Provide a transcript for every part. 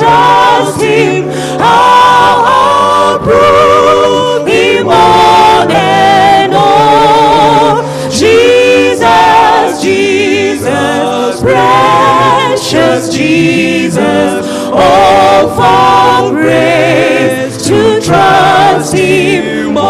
trust Him. I'll prove Him all and all. Jesus, Jesus, precious Jesus, oh, for grace to trust Him more.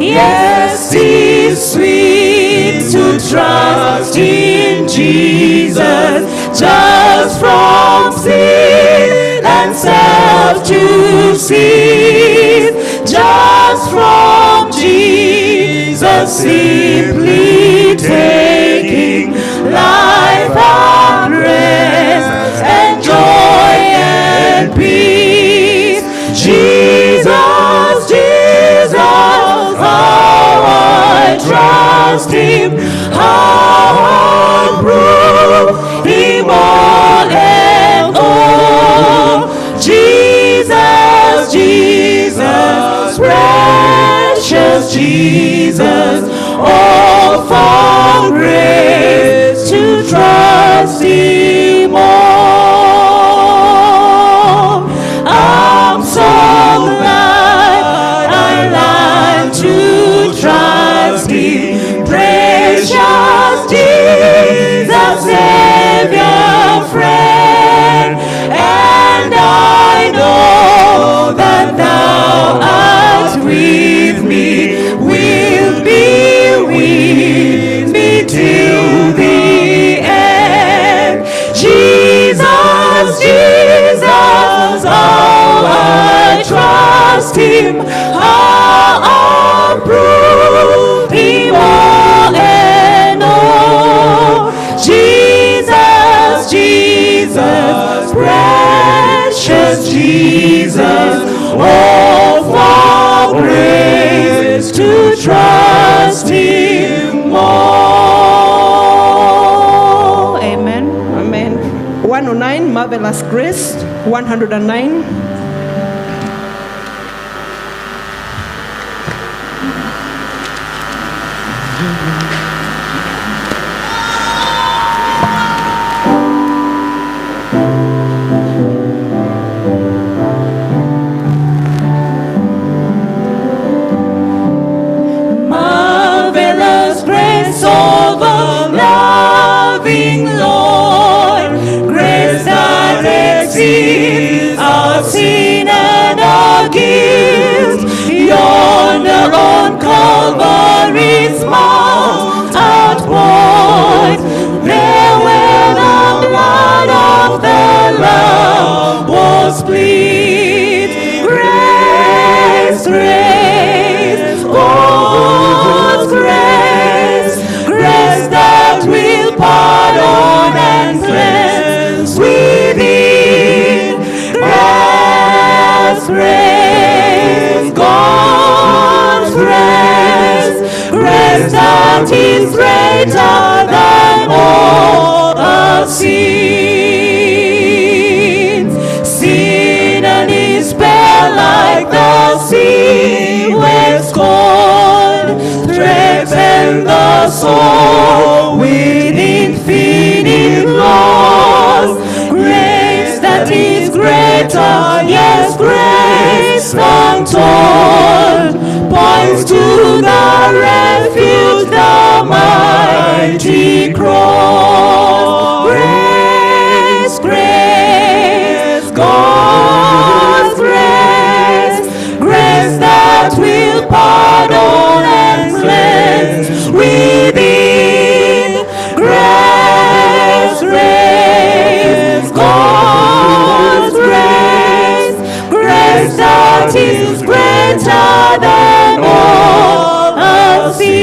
Yes, it's sweet to trust in Jesus, just from sin and self to cease, just from Jesus simply taking life and rest and joy and peace. Jesus, Jesus, how I trust Him, how I prove Him all and all. Jesus, Jesus, precious Jesus, all for grace to trust Him more. I'm so glad I learned to trust Him, precious Jesus, Savior, friend, and I know that Thou art with me, will be with me till the end. Jesus, Jesus, how I trust Him, how I prove Him all and all. Jesus, Jesus, precious Jesus, all for grace to trust Him more. Amen. Amen. 109, Marvelous Grace. 109. Marvelous grace of a loving Lord, grace that exceeds our sin and our guilt. Yonder on Calvary's mount outpoured, there where the blood of the Lamb was split. Grace, grace, God's grace, grace that will pardon and cleanse within. Grace, grace, God's grace, grace that is greater than all our sins. Sin and despair like the sea waves cold, threaten the soul with infinite loss. Grace that is greater, yes, grace untold, points to the refuge, the mighty cross. Grace, grace, God's grace, grace that will pardon and cleanse within. Grace, grace, God's grace, grace that is greater than all our sins.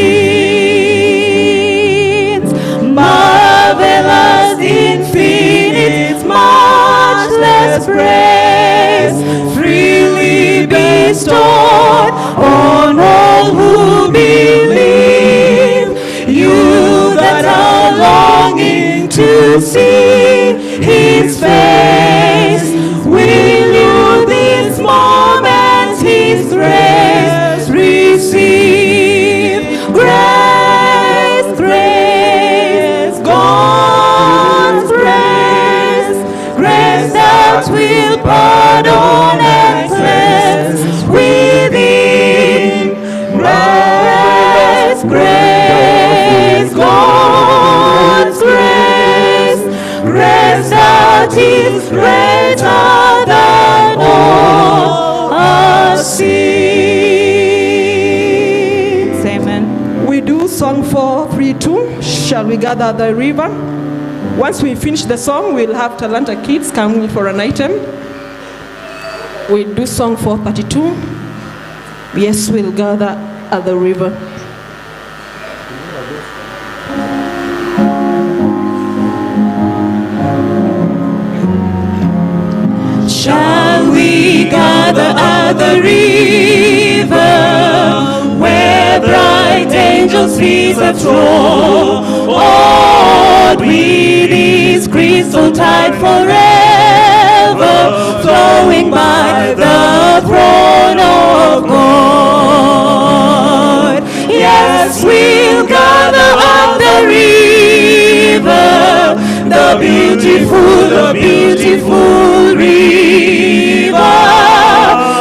Marvelous, infinite, matchless grace, freely bestowed on all who believe. You that are longing to see His face, will you this moment His grace receive? Grace, grace, God's grace, that is greater than all our sins. Amen. We do song 432, Shall We Gather at the River? Once we finish the song, we'll have Talanta Kids coming for an item. We do song 432. Yes, we'll gather at the river. Shall we gather at the river, where bright angels' feet have trod, awed with His crystal tide forever, flowing by the throne of God? Yes, we'll gather at the river, the beautiful river.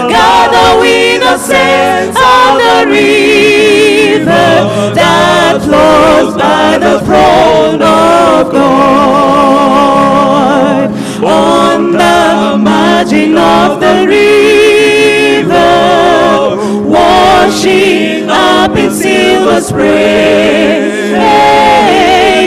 Gather with the saints of the river that flows by the throne of God. On the margin of the river, washing up in silver spray,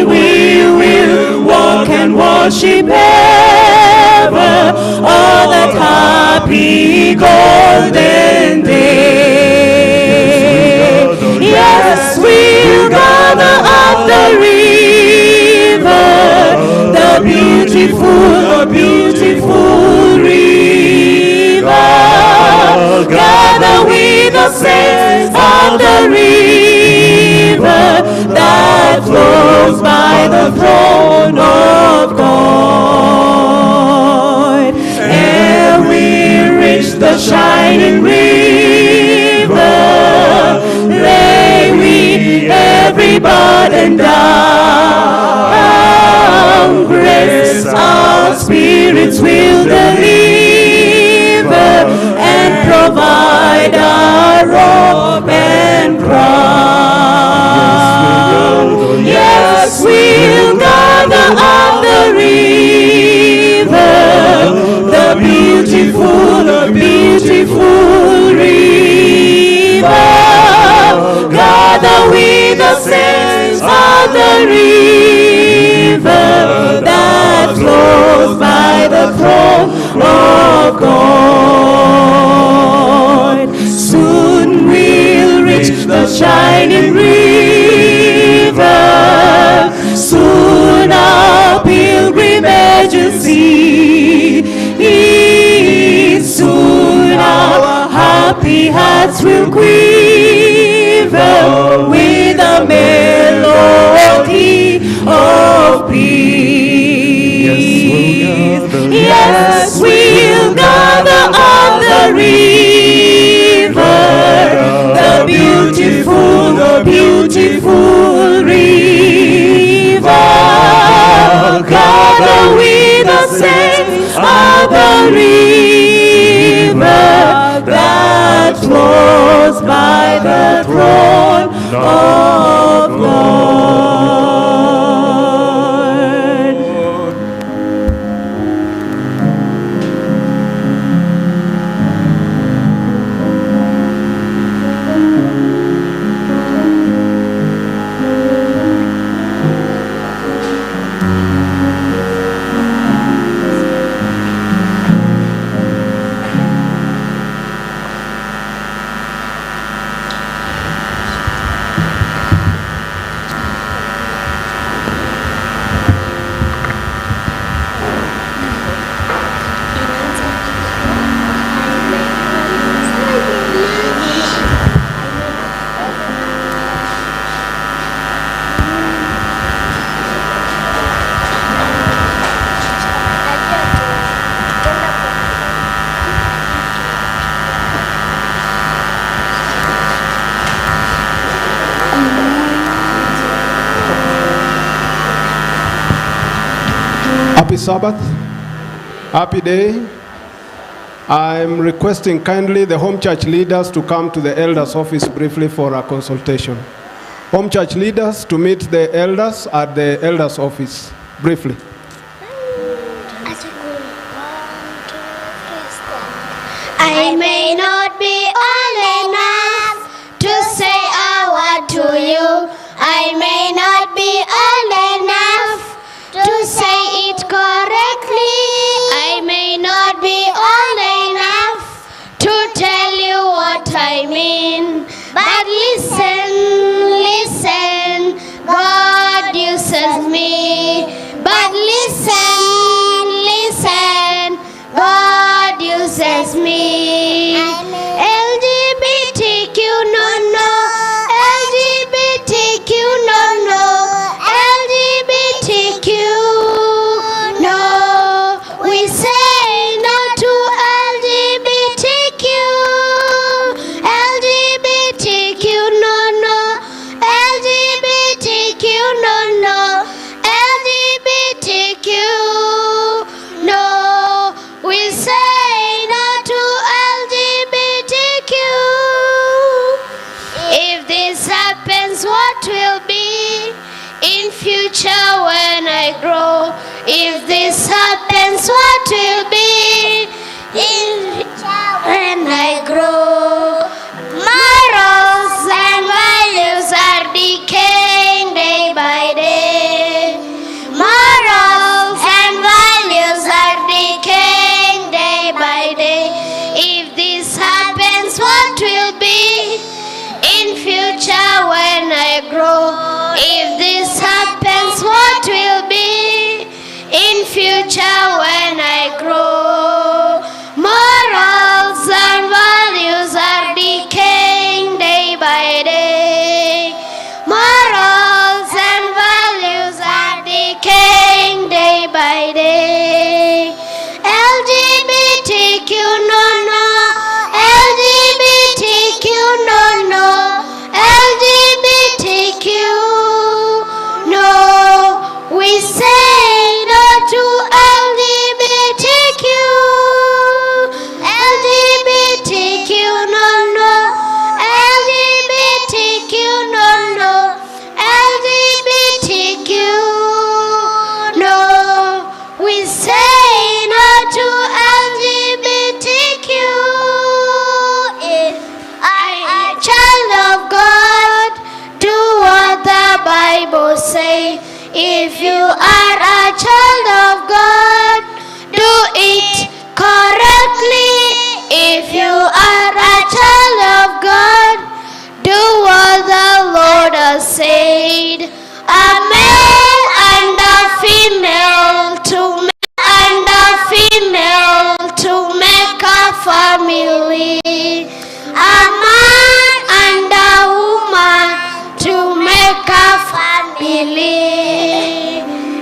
we will walk and worship ever all that happy golden day. Yes, we'll gather at the river, the beautiful river. Gather with the saints of the river that flows by the throne of God. Ere we reach the shining river, lay we every burden down. Grace our spirits will deliver and provide our robe and crown. Yes, we'll gather at the river, the beautiful river. Gather with the saints of the river that flows by the throne of God. Soon we'll reach the shining river, soon our pilgrimage will see. Soon our happy hearts will quiver with a melody of peace. Yes, we'll gather at the river, the beautiful river. Gather with the saints of the river that flows by the throne of God. Happy Sabbath, happy day. I'm requesting kindly the home church leaders to come to the elders office briefly for a consultation. Home church leaders to meet the elders at the elders office briefly. I may not be old enough to say a word to you. I may not be old enough to say it correctly. I may not be old enough to tell you what I mean. But listen, listen, God uses me. But listen, listen, God uses me. LGBTQ, no, no. LGBTQ, no, no. LGBTQ, no. We say no to LGBTQ. LGBTQ, no, no. LGBTQ, no, no. LGBTQ, no. We say no to LGBTQ. If this happens, what will be in future when I grow? If this happens, what will be in future when I grow? Morals and values are decaying day by day. Morals and values are decaying day by day. If this happens, what will be in future when I grow? If this happens, what will be in future when I grow? Morals and values are decaying day by day. Morals and values are decaying day by day. LGBTQ, no, no. LGBTQ, no, no. LGBTQ, no. We say no to LGBTQ. LGBTQ, no, no. LGBTQ, no, no. LGBTQ, no. We say no to LGBTQ. If I am a child of God, do what the Bible says. If you are a child of God, do it correctly. If you are a child of God, do what the Lord has said. A male and a female to and a female to make a family. A man and a woman to make a family.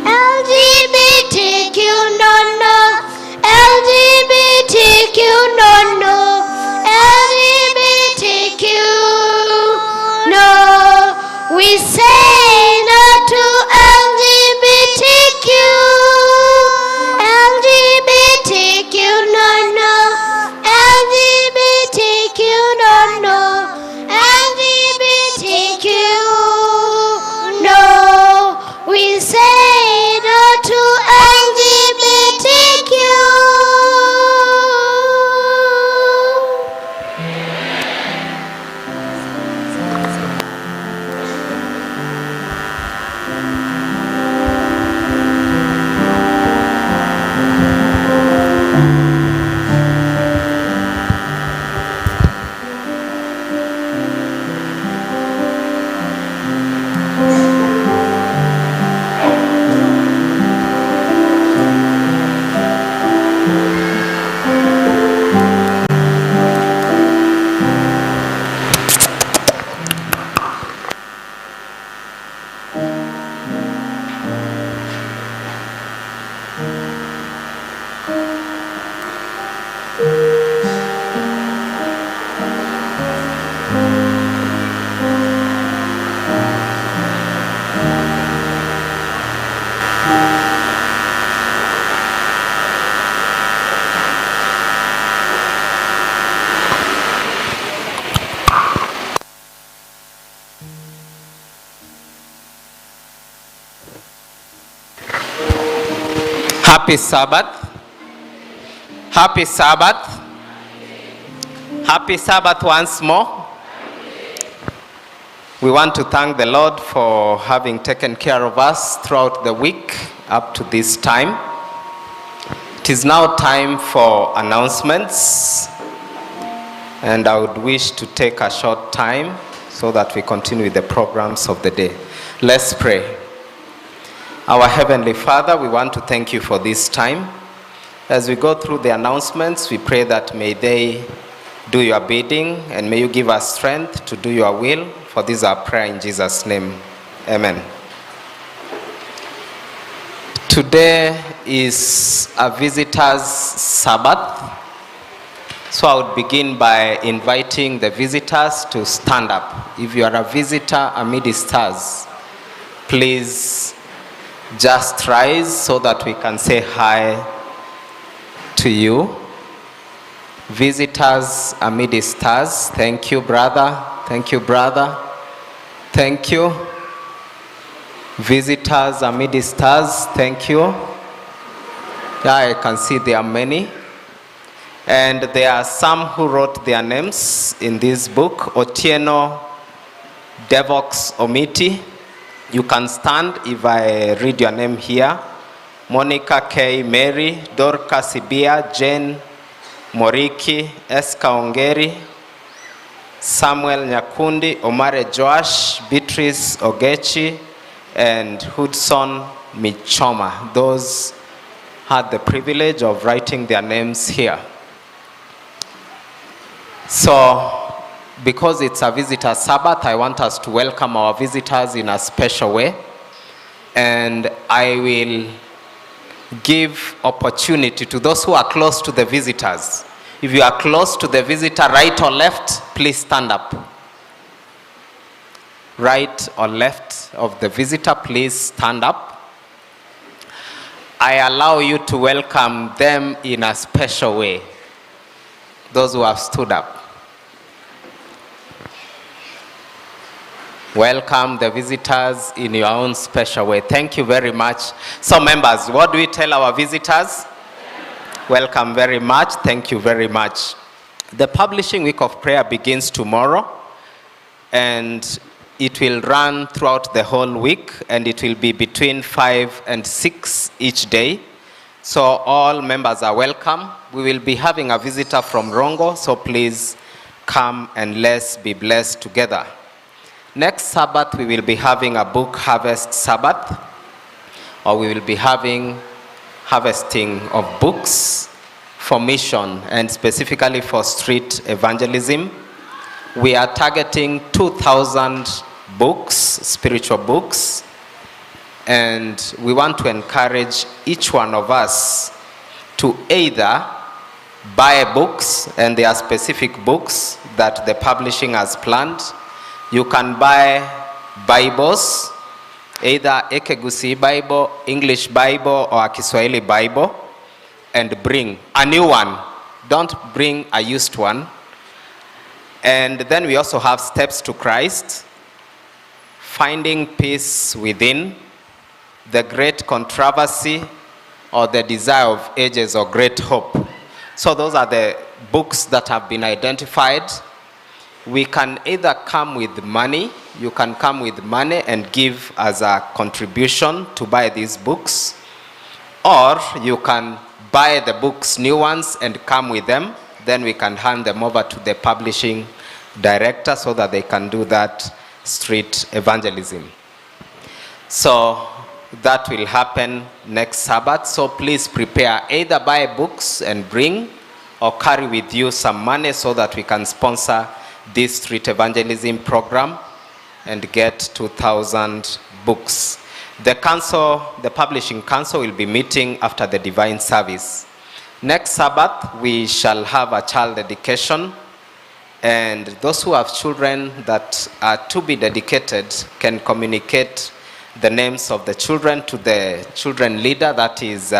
LGBTQ, no, no. LGBTQ, no, no. LGBTQ, no. We say no to LGBTQ. LGBTQ, no, no. LGBTQ, no, no. LGBTQ, no. We say no to LGBTQ. Happy Sabbath. Happy Sabbath. Happy Sabbath once more. We want to thank the Lord for having taken care of us throughout the week up to this time. It is now time for announcements, and I would wish to take a short time so that we continue with the programs of the day. Let's pray. Our Heavenly Father, we want to thank you for this time. As we go through the announcements, we pray that may they do your bidding, and may you give us strength to do your will. For this is our prayer in Jesus' name. Amen. Today is a visitor's Sabbath. So I would begin by inviting the visitors to stand up. If you are a visitor amidst us, please just rise so that we can say hi to you. Visitors amidst us, thank you, brother. Thank you, brother. Thank you. Visitors amidst us, thank you. Yeah, I can see there are many. And there are some who wrote their names in this book. Otieno Devox Omiti. You can stand if I read your name here. Monica K. Mary, Dorcas Ibia, Jane Moriki, Eska Ongeri, Samuel Nyakundi, Omare Joash, Beatrice Ogechi, and Hudson Michoma. Those had the privilege of writing their names here. So, because it's a visitor Sabbath, I want us to welcome our visitors in a special way. And I will give opportunity to those who are close to the visitors. If you are close to the visitor, right or left, please stand up. Right or left of the visitor, please stand up. I allow you to welcome them in a special way. Those who have stood up. Welcome the visitors in your own special way. Thank you very much. So members, what do we tell our visitors? Welcome very much. Thank you very much. The publishing week of prayer begins tomorrow, and it will run throughout the whole week, and it will be between 5 and 6 each day. So all members are welcome. We will be having a visitor from Rongo, so please come and let's be blessed together. Next Sabbath, we will be having a book harvest Sabbath, or we will be having harvesting of books for mission and specifically for street evangelism. We are targeting 2,000 books, spiritual books, and we want to encourage each one of us to either buy books, and there are specific books that the publishing has planned. You can buy Bibles, either Ekegusi Bible, English Bible, or a Kiswahili Bible, and bring a new one. Don't bring a used one. And then we also have Steps to Christ, Finding Peace Within, The Great Controversy, or The Desire of Ages, or Great Hope. So those are the books that have been identified. We can either come with money, you can come with money and give as a contribution to buy these books, or you can buy the books, new ones, and come with them. Then we can hand them over to the publishing director so that they can do that street evangelism. So that will happen next Sabbath. So please prepare, either buy books and bring, or carry with you some money so that we can sponsor this street evangelism program and get 2,000 books. The council, the publishing council, will be meeting after the divine service. Next Sabbath, we shall have a child dedication, and those who have children that are to be dedicated can communicate the names of the children to the children leader, that is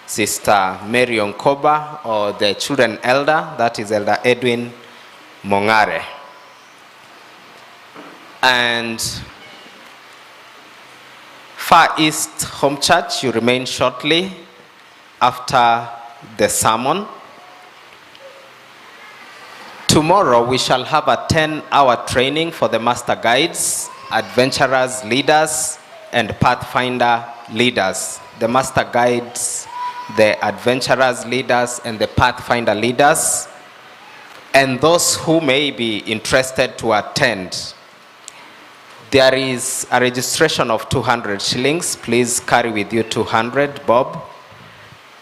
Sister Mary Onkoba, or the children elder, that is Elder Edwin Mongare. And Far East Home Church, you remain shortly after the sermon. Tomorrow we shall have a 10-hour training for the master guides, adventurers, leaders, and pathfinder leaders. The master guides, the adventurers, leaders, and the pathfinder leaders, and those who may be interested to attend. There is a registration of 200 shillings. Please carry with you 200, Bob.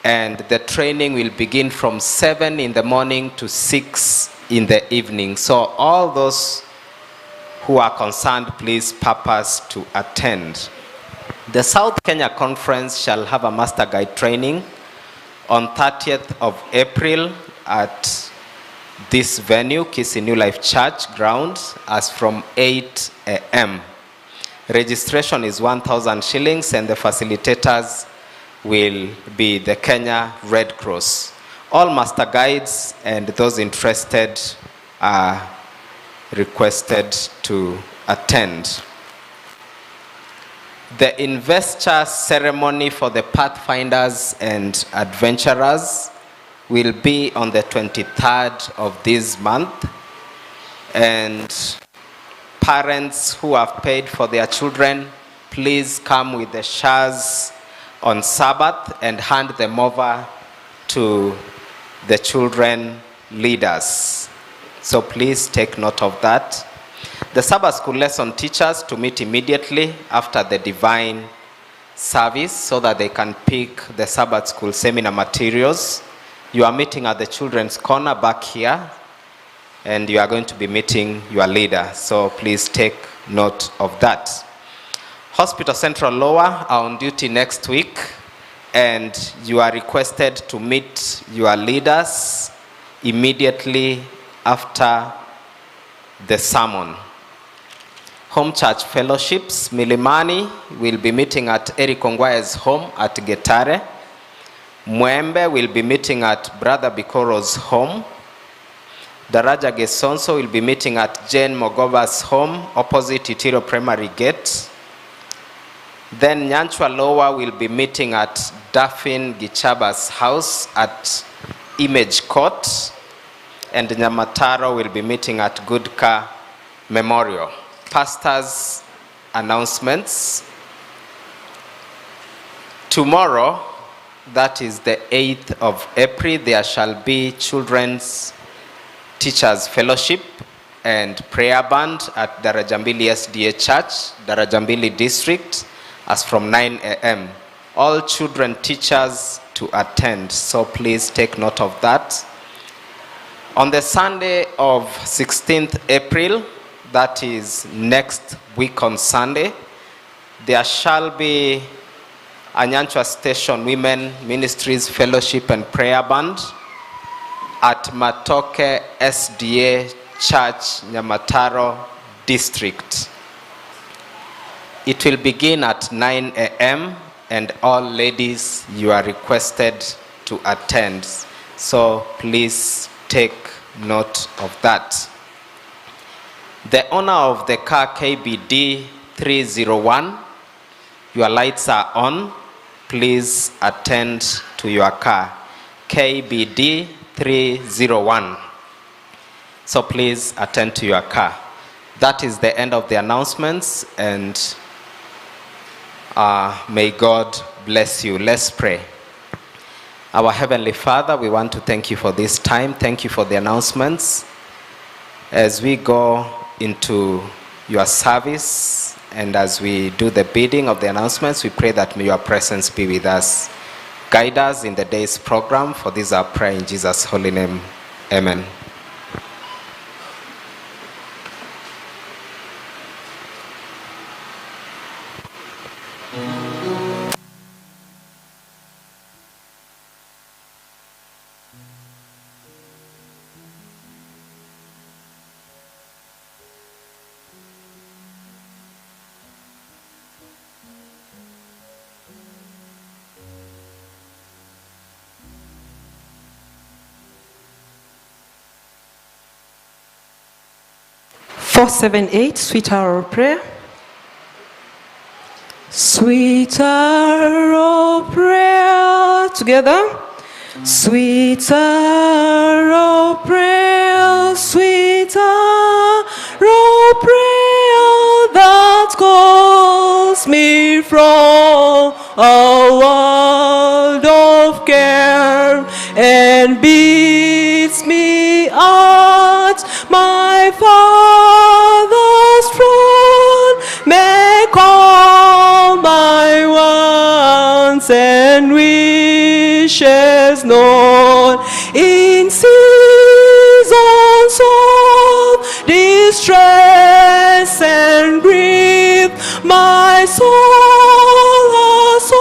And the training will begin from 7 in the morning to 6 in the evening. So all those who are concerned, please purpose to attend. The South Kenya Conference shall have a master guide training on 30th of April at this venue, Kisii New Life Church ground, as from 8 a.m. Registration is 1,000 shillings and the facilitators will be the Kenya Red Cross. All master guides and those interested are requested to attend. The investor ceremony for the pathfinders and adventurers will be on the 23rd of this month, and parents who have paid for their children, please come with the shares on Sabbath and hand them over to the children leaders. So please take note of that. The Sabbath school lesson teachers to meet immediately after the divine service so that they can pick the Sabbath school seminar materials. You are meeting at the children's corner back here, and you are going to be meeting your leader. So please take note of that. Hospital Central Lower are on duty next week, and you are requested to meet your leaders immediately after the sermon. Home Church Fellowships, Milimani, will be meeting at Eric Ongwae's home at Getare. Mwembe will be meeting at Brother Bikoro's home. Daraja Gesonso will be meeting at Jane Mogova's home opposite Itiro Primary Gate. Then Nyanchwa Lower will be meeting at Daphne Gichaba's house at Image Court. And Nyamataro will be meeting at Goodka Memorial. Pastors' announcements. Tomorrow, that is the 8th of April, there shall be Children's Teachers Fellowship and Prayer Band at Darajambili SDA Church, Darajambili District, as from 9 a.m. All children teachers to attend, so please take note of that. On the Sunday of 16th April, that is next week on Sunday, there shall be a Nyanchwa Station Women Ministries Fellowship and Prayer Band at Matoke SDA Church, Nyamataro District. It will begin at 9 a.m. and all ladies, you are requested to attend. So please take note of that. The owner of the car KBD 301, your lights are on. Please attend to your car. KBD 301. So please attend to your car. That is the end of the announcements, and may God bless you. Let's pray. Our Heavenly Father, we want to thank you for this time. Thank you for the announcements. As we go into your service and as we do the bidding of the announcements, we pray that may your presence be with us. Guide us in the day's program, for this our prayer in Jesus' holy name. Amen. (478), Sweet Hour of Prayer. Sweet hour of prayer. Together. Sweet hour of prayer. sweet arrow prayer that calls me from a world of care and bids me at my Father's throne, make all my wants and wishes known. In seasons of distress and grief, my soul has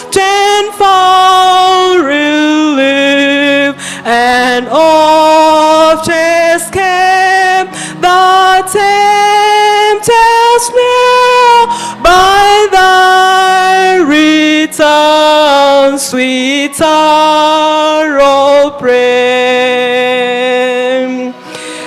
often found relief, and oft escape the tempter's snare by thy return, sweet arrow prayer.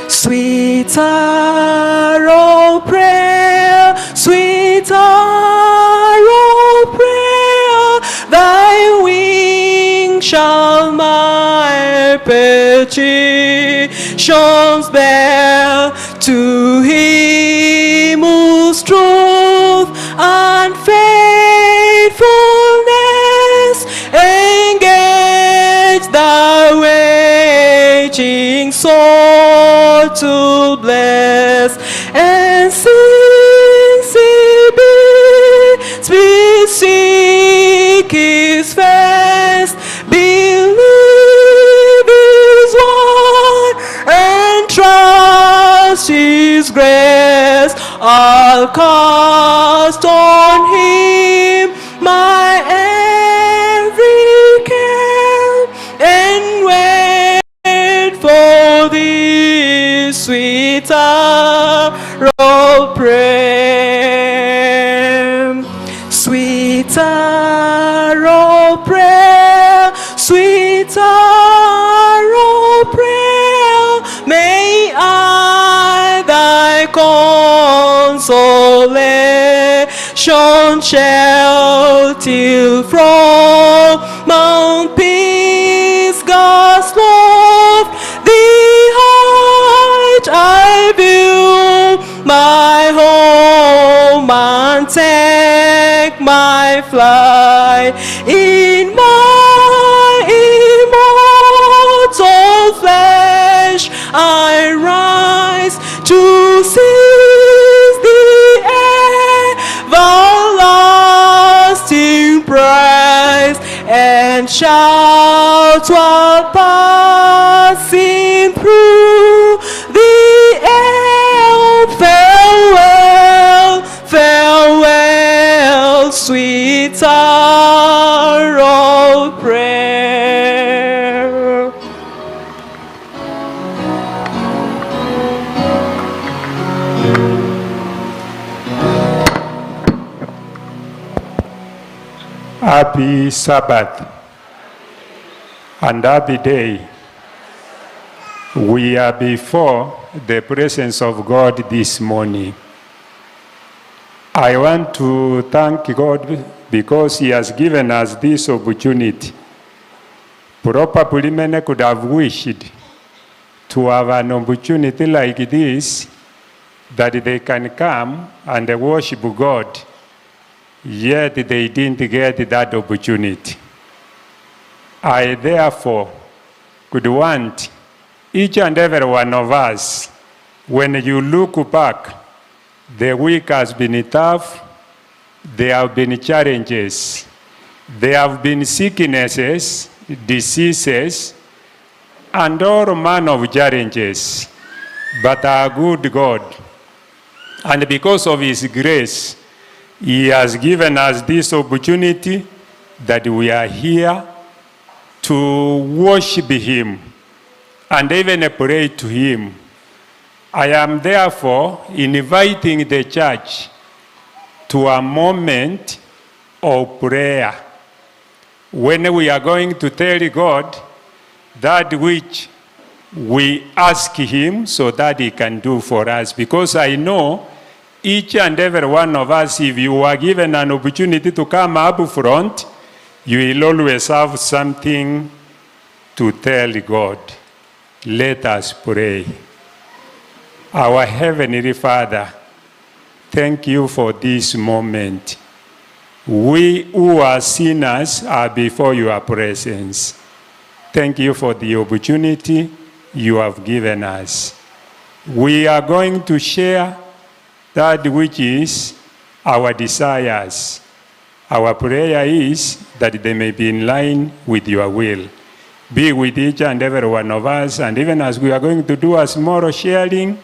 Sweet arrow prayer, sweet arrow prayer, thy wings shall my petitions bear to him whose truth and faithfulness engage the waiting soul to bless. And since he bids me seek his face, believe his word and trust his grace, I'll cast on him my every care and wait for thee, sweet arrow prayer. Sweet arrow prayer, sweet arrow prayer, may I thy consolation shall till from Mount Pisgah's loft the height I view my home and take my flight in my immortal flesh. I rise to seize the everlasting prize and shout while passing through the air, farewell, farewell, sweet arrow prayer. Happy Sabbath and happy day. We are before the presence of God this morning. I want to thank God because He has given us this opportunity. Probably many could have wished to have an opportunity like this, that they can come and worship God, yet they didn't get that opportunity. I therefore could want each and every one of us, when you look back, the week has been tough, there have been challenges, there have been sicknesses, diseases, and all manner of challenges. But our good God, and because of His grace, He has given us this opportunity that we are here to worship Him and even pray to Him. I am therefore inviting the church to a moment of prayer when we are going to tell God that which we ask Him so that He can do for us. Because I know each and every one of us, if you are given an opportunity to come up front, you will always have something to tell God. Let us pray. Our Heavenly Father, thank you for this moment. We who are sinners are before your presence. Thank you for the opportunity you have given us. We are going to share that which is our desires. Our prayer is that they may be in line with your will. Be with each and every one of us, and even as we are going to do a small sharing,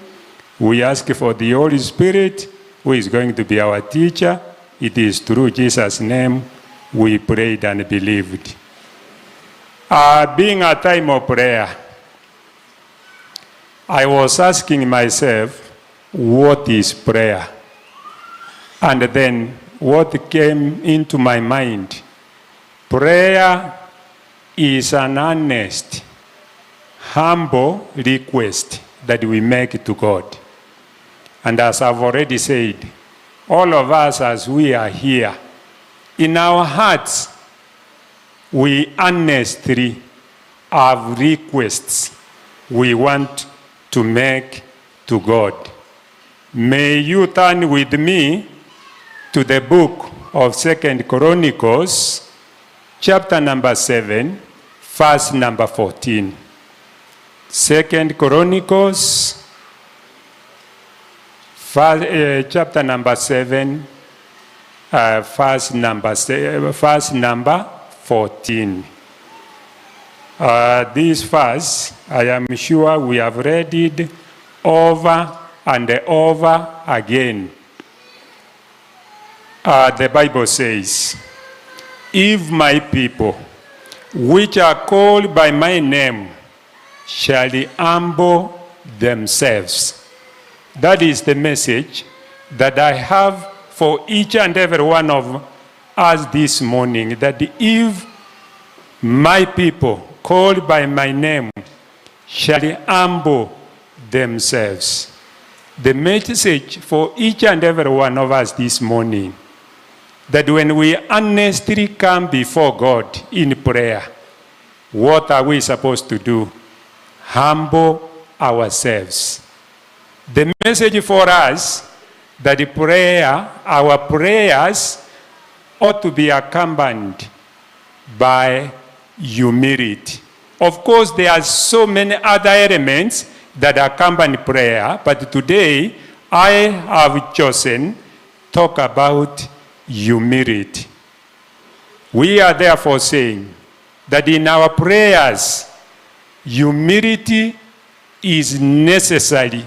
we ask for the Holy Spirit, who is going to be our teacher. It is through Jesus' name we prayed and believed. Being a time of prayer, I was asking myself, what is prayer? And then what came into my mind? Prayer is an earnest, humble request that we make to God. And as I've already said, all of us as we are here, in our hearts, we earnestly have requests we want to make to God. May you turn with me to the book of 2 Chronicles, chapter number 7, verse number 14. 2 Chronicles, chapter number 7, verse number 14. This verse, I am sure we have read it over and over again. The Bible says, if my people, which are called by my name, shall humble themselves. That is the message that I have for each and every one of us this morning, that if my people, called by my name, shall humble themselves. The message for each and every one of us this morning, that when we honestly come before God in prayer, what are we supposed to do? Humble ourselves. The message for us, that the prayer, our prayers ought to be accompanied by humility. Of course, there are so many other elements that accompany prayer, but today I have chosen to talk about humility. We are therefore saying that in our prayers, humility is necessary,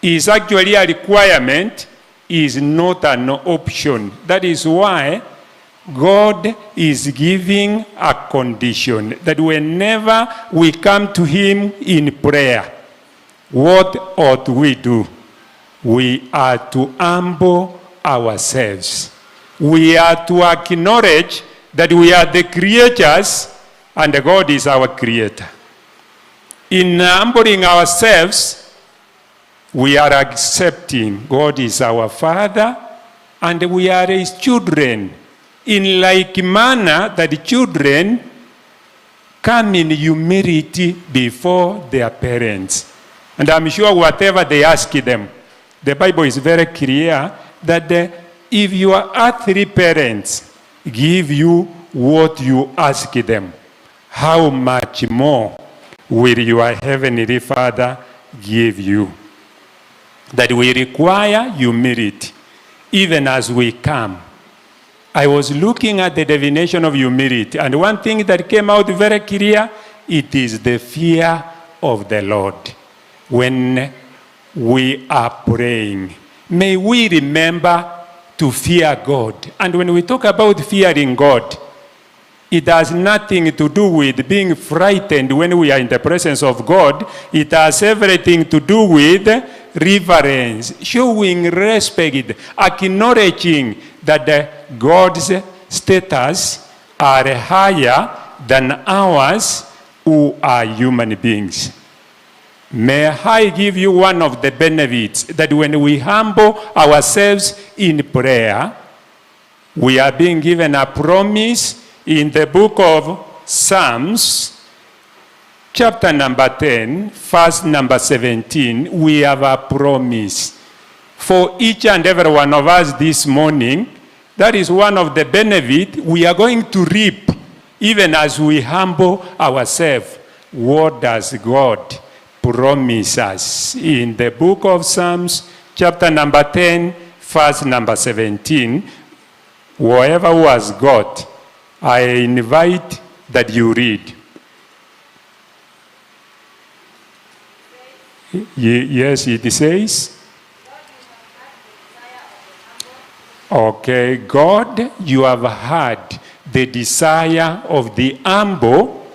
is actually a requirement, is not an option. That is why God is giving a condition that whenever we come to Him in prayer, what ought we do? We are to humble ourselves. We are to acknowledge that we are the creatures and God is our creator. In humbling ourselves, we are accepting God is our Father and we are His children. In like manner that the children come in humility before their parents. And I'm sure whatever they ask them, the Bible is very clear that if your earthly parents give you what you ask them, how much more will your Heavenly Father give you? That we require humility, even as we come. I was looking at the definition of humility, and one thing that came out very clear, it is the fear of the Lord. When we are praying, may we remember to fear God. And when we talk about fearing God, it has nothing to do with being frightened when we are in the presence of God. It has everything to do with reverence, showing respect, acknowledging that God's status are higher than ours who are human beings. May I give you one of the benefits, that when we humble ourselves in prayer, we are being given a promise in the book of Psalms, chapter number 10, verse number 17, we have a promise for each and every one of us this morning. That is one of the benefits we are going to reap even as we humble ourselves. What does God promise us? In the book of Psalms, chapter number 10, verse number 17, whoever who has got, I invite that you read. Yes, it says. Okay, God, you have heard the desire of the humble.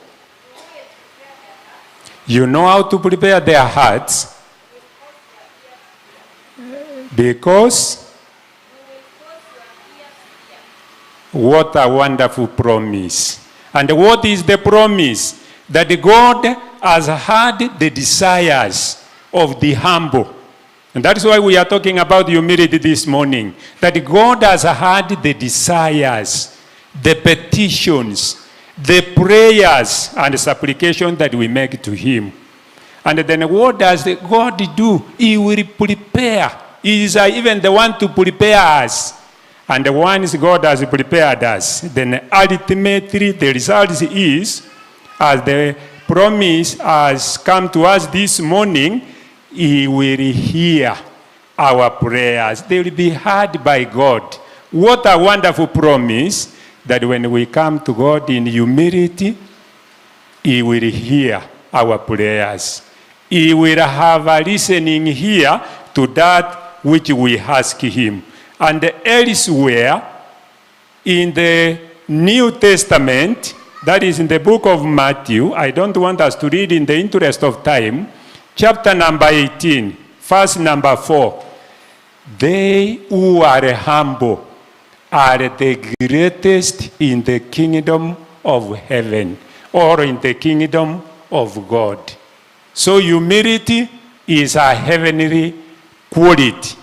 You know how to prepare their hearts. Because what a wonderful promise. And what is the promise? That God has heard the desires of the humble. And that is why we are talking about humility this morning. That God has heard the desires, the petitions, the prayers and the supplication that we make to Him. And then what does God do? He will prepare. He is even the one to prepare us. And once God has prepared us, then ultimately the result is, as the promise has come to us this morning, He will hear our prayers. They will be heard by God. What a wonderful promise that when we come to God in humility, He will hear our prayers. He will have a listening ear to that which we ask Him. And elsewhere in the New Testament, that is in the book of Matthew, I don't want us to read in the interest of time, chapter number 18, verse number 4. They who are humble are the greatest in the kingdom of heaven, or in the kingdom of God. So humility is a heavenly quality.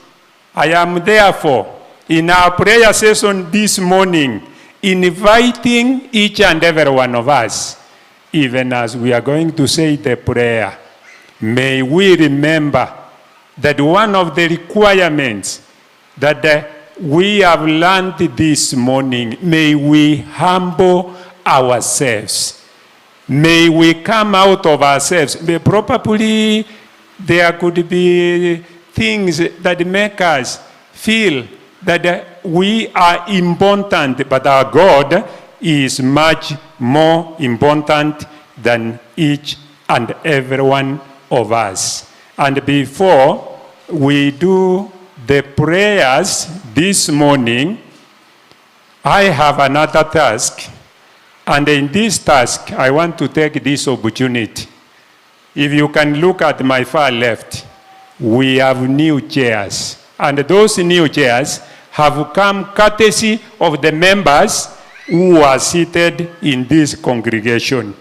I am therefore, in our prayer session this morning, inviting each and every one of us, even as we are going to say the prayer, may we remember that one of the requirements that we have learned this morning, may we humble ourselves. May we come out of ourselves. Probably there could be things that make us feel that we are important, but our God is much more important than each and every one of us. And before we do the prayers this morning, I have another task. And in this task, I want to take this opportunity. If you can look at my far left, we have new chairs. And those new chairs have come courtesy of the members who are seated in this congregation.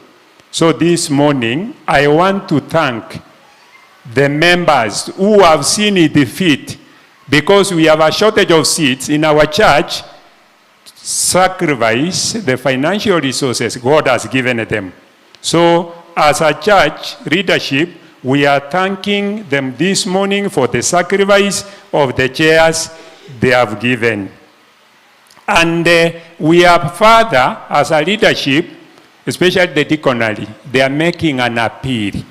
So this morning, I want to thank the members who have seen it fit, because we have a shortage of seats in our church, sacrifice the financial resources God has given them. So as a church leadership, we are thanking them this morning for the sacrifice of the chairs they have given. And we have further, as a leadership, especially the deaconry, they are making an appeal.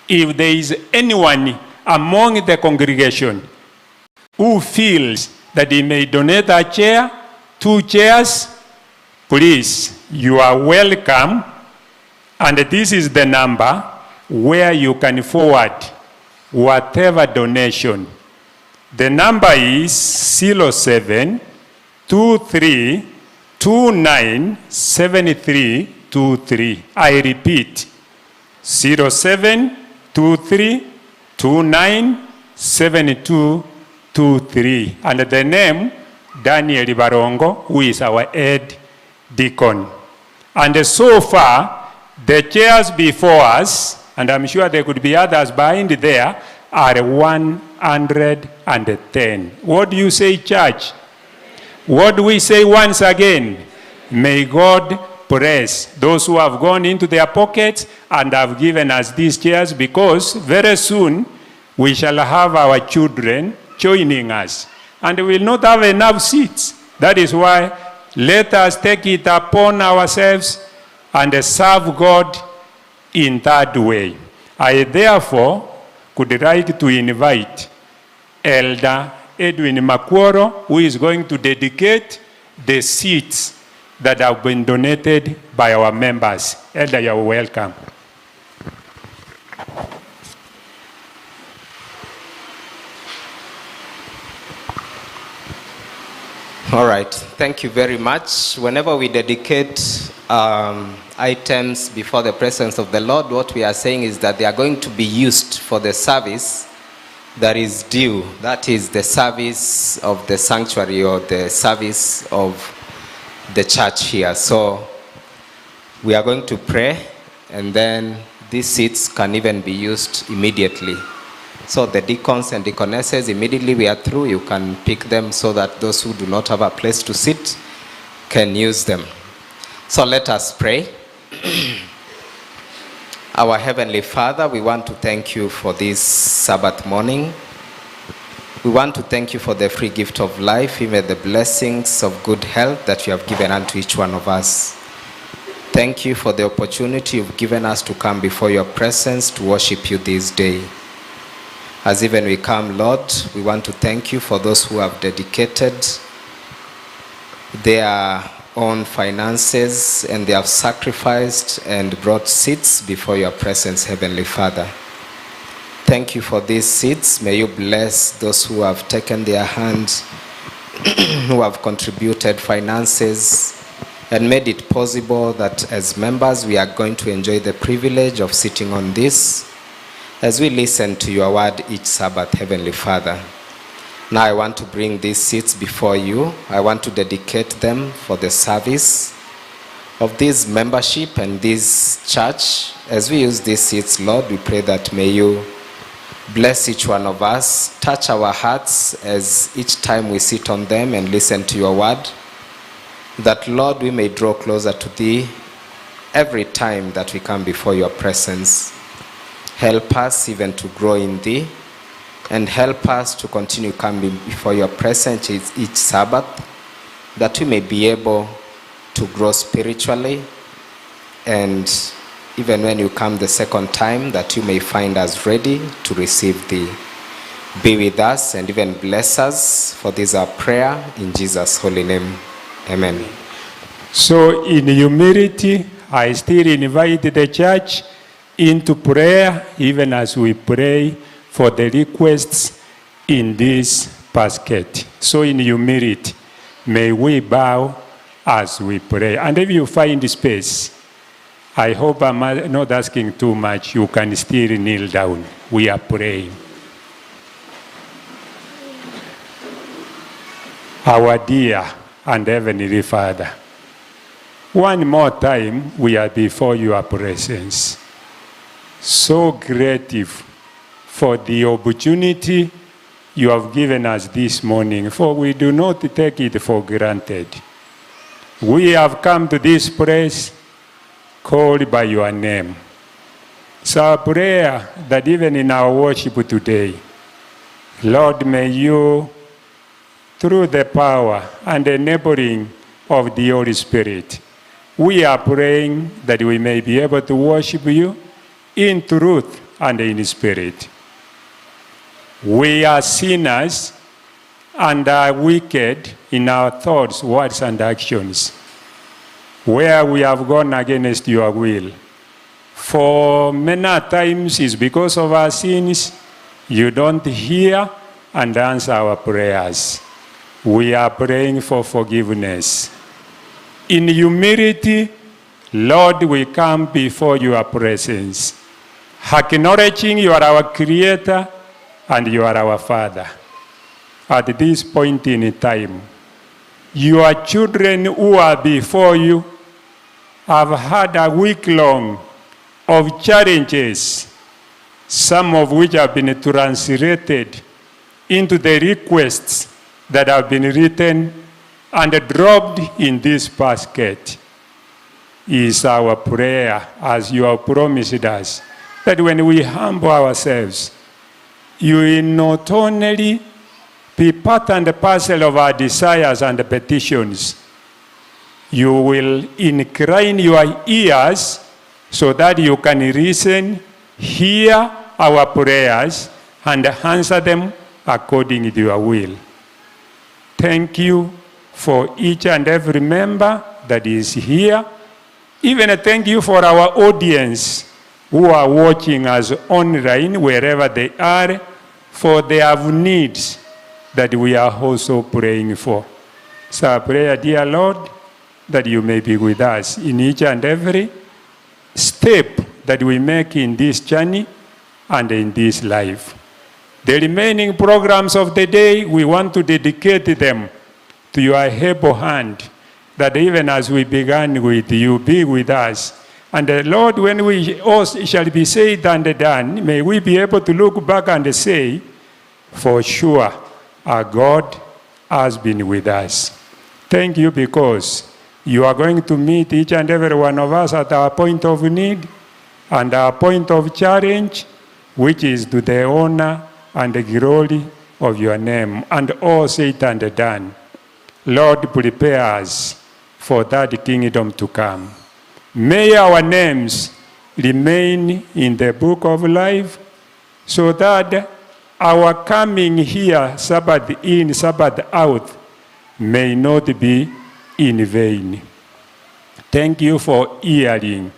If there is anyone among the congregation who feels that he may donate a chair, 2 chairs, please, you are welcome. And this is the number where you can forward whatever donation. The number is 0723297323. I repeat, 0723297223. And the name, Daniel Barongo, who is our head deacon. And so far, the chairs before us, and I'm sure there could be others behind there, are 110. What do you say, church? What do we say once again? May God bless those who have gone into their pockets and have given us these chairs, because very soon we shall have our children joining us and we will not have enough seats. That is why let us take it upon ourselves and serve God in that way. I therefore could like to invite Elder Edwin Makworo, who is going to dedicate the seats that have been donated by our members. Elder, you are welcome. All right, thank you very much. Whenever we dedicate items before the presence of the Lord, what we are saying is that they are going to be used for the service that is due. That is the service of the sanctuary or the service of the church here. So we are going to pray, and then these seats can even be used immediately. So the deacons and deaconesses, immediately we are through, you can pick them so that those who do not have a place to sit can use them. So let us pray. Our Heavenly Father, we want to thank you for this Sabbath morning. We want to thank you for the free gift of life, even the blessings of good health that you have given unto each one of us. Thank you for the opportunity you've given us to come before your presence to worship you this day. As even we come, Lord, we want to thank you for those who have dedicated their own finances and they have sacrificed and brought seats before your presence, Heavenly Father. Thank you for these seats. May you bless those who have taken their hands, who have contributed finances and made it possible that as members we are going to enjoy the privilege of sitting on this as we listen to your word each Sabbath, Heavenly Father. Now I want to bring these seats before you. I want to dedicate them for the service of this membership and this church. As we use these seats, Lord, we pray that may you bless each one of us, touch our hearts as each time we sit on them and listen to your word, that, Lord, we may draw closer to thee every time that we come before your presence. Help us even to grow in thee, and help us to continue coming before your presence each Sabbath, that we may be able to grow spiritually, and even when you come the second time, that you may find us ready to receive thee. Be with us and even bless us, for this is our prayer in Jesus' holy name. Amen. So in humility, I still invite the church into prayer, even as we pray for the requests in this basket. So in humility, may we bow as we pray. And if you find space, I hope I'm not asking too much, you can still kneel down. We are praying. Our dear and Heavenly Father, one more time we are before your presence. So grateful for the opportunity you have given us this morning, for we do not take it for granted. We have come to this place called by your name. It's our prayer that even in our worship today, Lord, may you, through the power and enabling of the Holy Spirit, we are praying that we may be able to worship you in truth and in spirit. We are sinners and are wicked in our thoughts, words, and actions, where we have gone against your will. For many times it's because of our sins, you don't hear and answer our prayers. We are praying for forgiveness. In humility, Lord, we come before your presence, acknowledging you are our Creator and you are our Father. At this point in time, your children who are before you have had a week long of challenges, some of which have been translated into the requests that have been written and dropped in this basket. is our prayer, as you have promised us, that when we humble ourselves, you will not only be part and parcel of our desires and petitions, you will incline your ears so that you can listen, hear our prayers, and answer them according to your will. Thank you for each and every member that is here. Even thank you for our audience who are watching us online, wherever they are, for they have needs that we are also praying for. So our prayer, dear Lord, that you may be with us in each and every step that we make in this journey and in this life. The remaining programs of the day, we want to dedicate them to your able hand, that even as we began with, you be with us. And Lord, when we all shall be said and done, may we be able to look back and say, for sure, our God has been with us. Thank you, because you are going to meet each and every one of us at our point of need and our point of challenge, which is to the honor and the glory of your name, and all said and done. Lord, prepare us for that kingdom to come. May our names remain in the book of life, so that our coming here, Sabbath in, Sabbath out, may not be in vain. Thank you for hearing.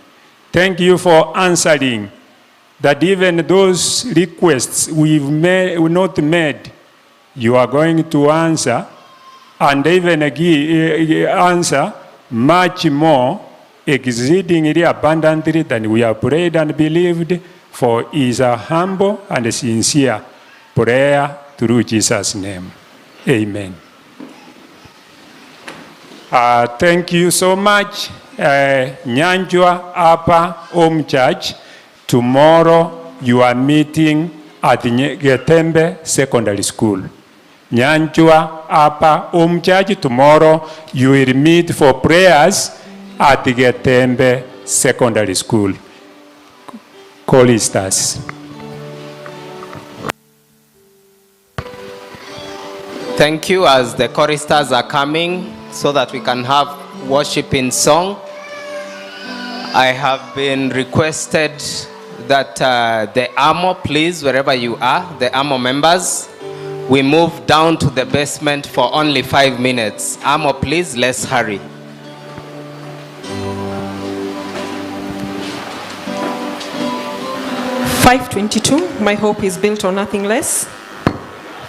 Thank you for answering, that even those requests we've not made, you are going to answer, and even answer much more, exceedingly abundantly than we have prayed and believed, for it is a humble and sincere prayer through Jesus' name. Amen. Thank you so much, Nyanjwa Upper Home Church. Tomorrow you are meeting at Getembe Secondary School. Nyanjwa Upper Home Church, tomorrow you will meet for prayers at Getembe Secondary School. Choristers. Thank you. As the choristers are coming, so that we can have worship in song, I have been requested that the AMO, please, wherever you are, the AMO members, we move down to the basement for only 5 minutes. AMO, please, let's hurry. $522, my hope is built on nothing less.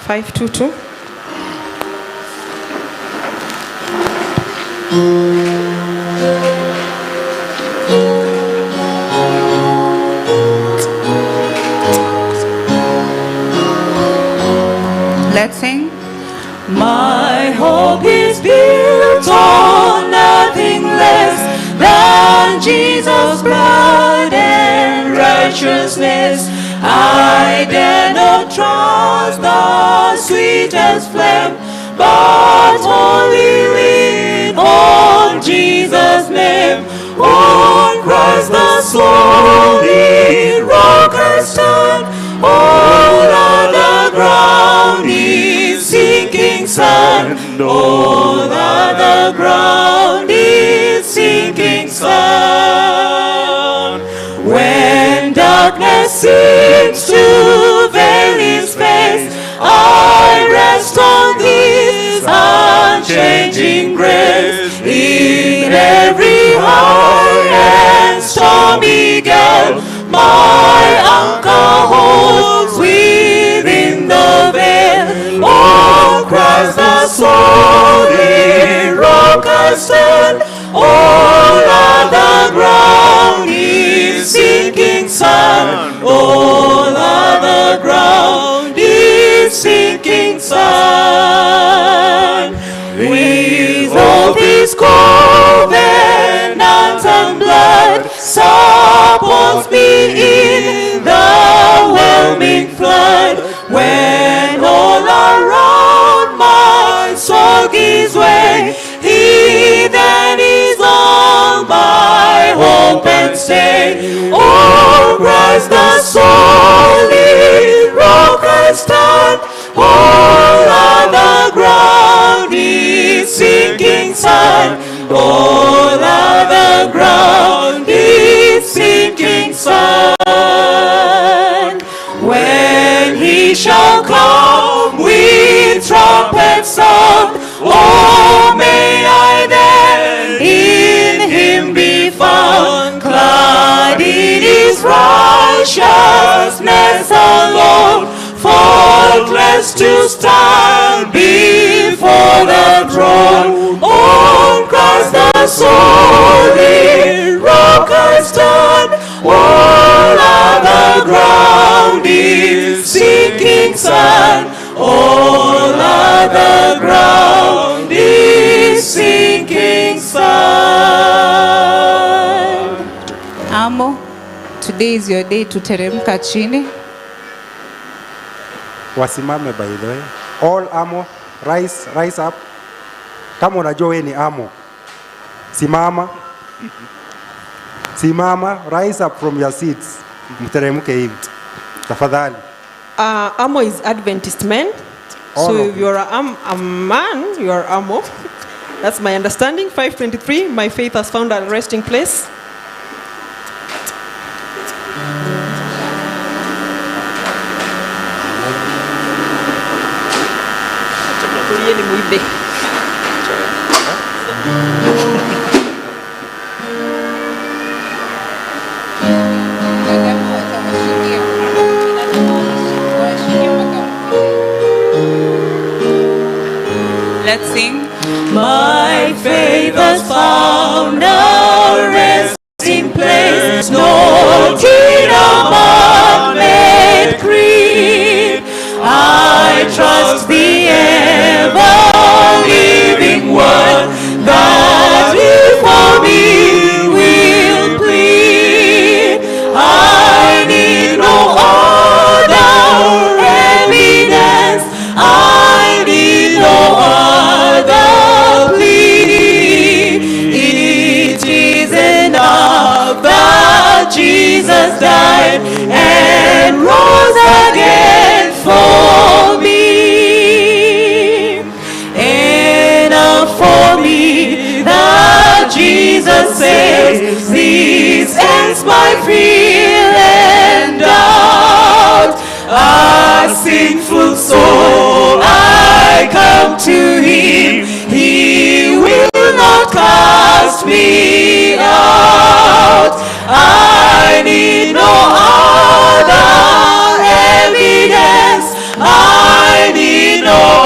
522. Let's sing. My hope is built on nothing less than Jesus' blood and righteousness. I dare not trust the sweetest flame, but only lean on Jesus' name. On Christ the solid rock I stand. All other ground is sinking sand. All other ground is sinking sand. When darkness seems to veil His face, I rest on His unchanging grace. In every high and stormy gale, my anchor holds within the veil. On Christ the solid rock I stand. All other ground is sinking sand. All other ground is sinking sand. With all His covenants and blood supports me in the whelming flood. When all around my soul gives way, He then is on say, on Christ the solid rock I stand, all other ground is sinking sand, all other ground is sinking sand. When he shall come with trumpet sound, oh, may I then in him be found, clad in his righteousness alone, faultless to stand before the throne. On Christ the solid rock I stand, all other ground is sinking sand, all other ground is sinking sand. Amo, today is your day to teremka chini. Wasimame by the way. All Amo, rise up. Kama unajua wewe ni Amo, simama. Simama, rise up from your seats. Mteremke hivi. Tafadhali. Amo is Adventist men. All So of if you're a man, you are Amo. That's my understanding. 5:23, my faith has found a resting place. Let's sing. My faith has found a resting place, not in a man-made creed. I trust the ever-living Word that for me will plead. I need no other evidence. I need no other plea. It is enough that Jesus died and rose again for me. Enough for me that Jesus saves. This ends my fear and doubt. A sinful soul, I come to him. He will not cast me out. I need no other evidence. I need no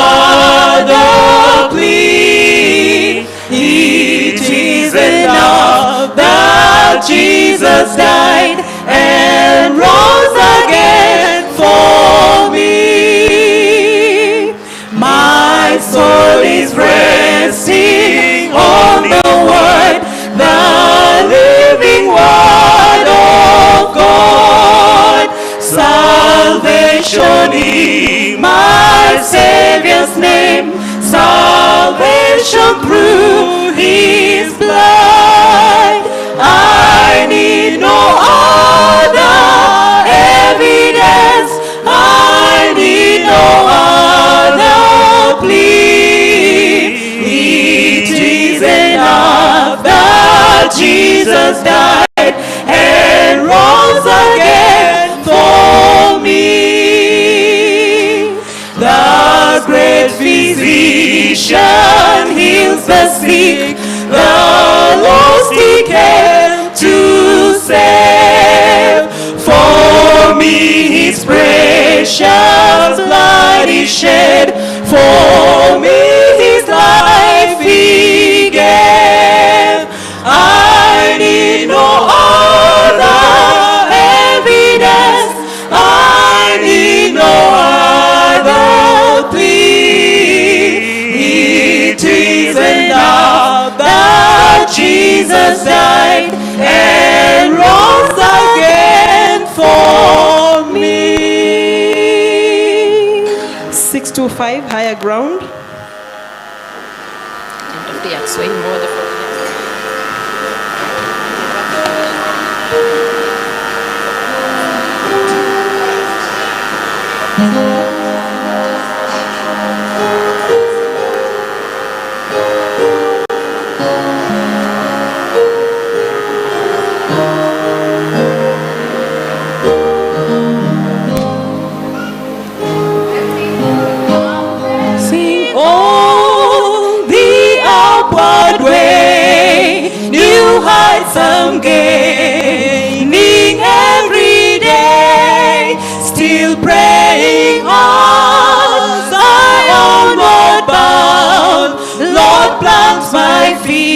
other plea. It is enough that Jesus died and rose again for me. My soul is resting on the word, the living word of God. Salvation in my Savior's name, salvation through his blood. I need no other evidence. I need no other plea. It is enough that Jesus died and rose again for me. The great physician heals the sick, the lost he came to save. For me his precious blood is shed, for me his life he gave. I need no other evidence. I need no other plea. It is enough that Jesus died and rose again for me. 625, higher ground. Ndio swing moja.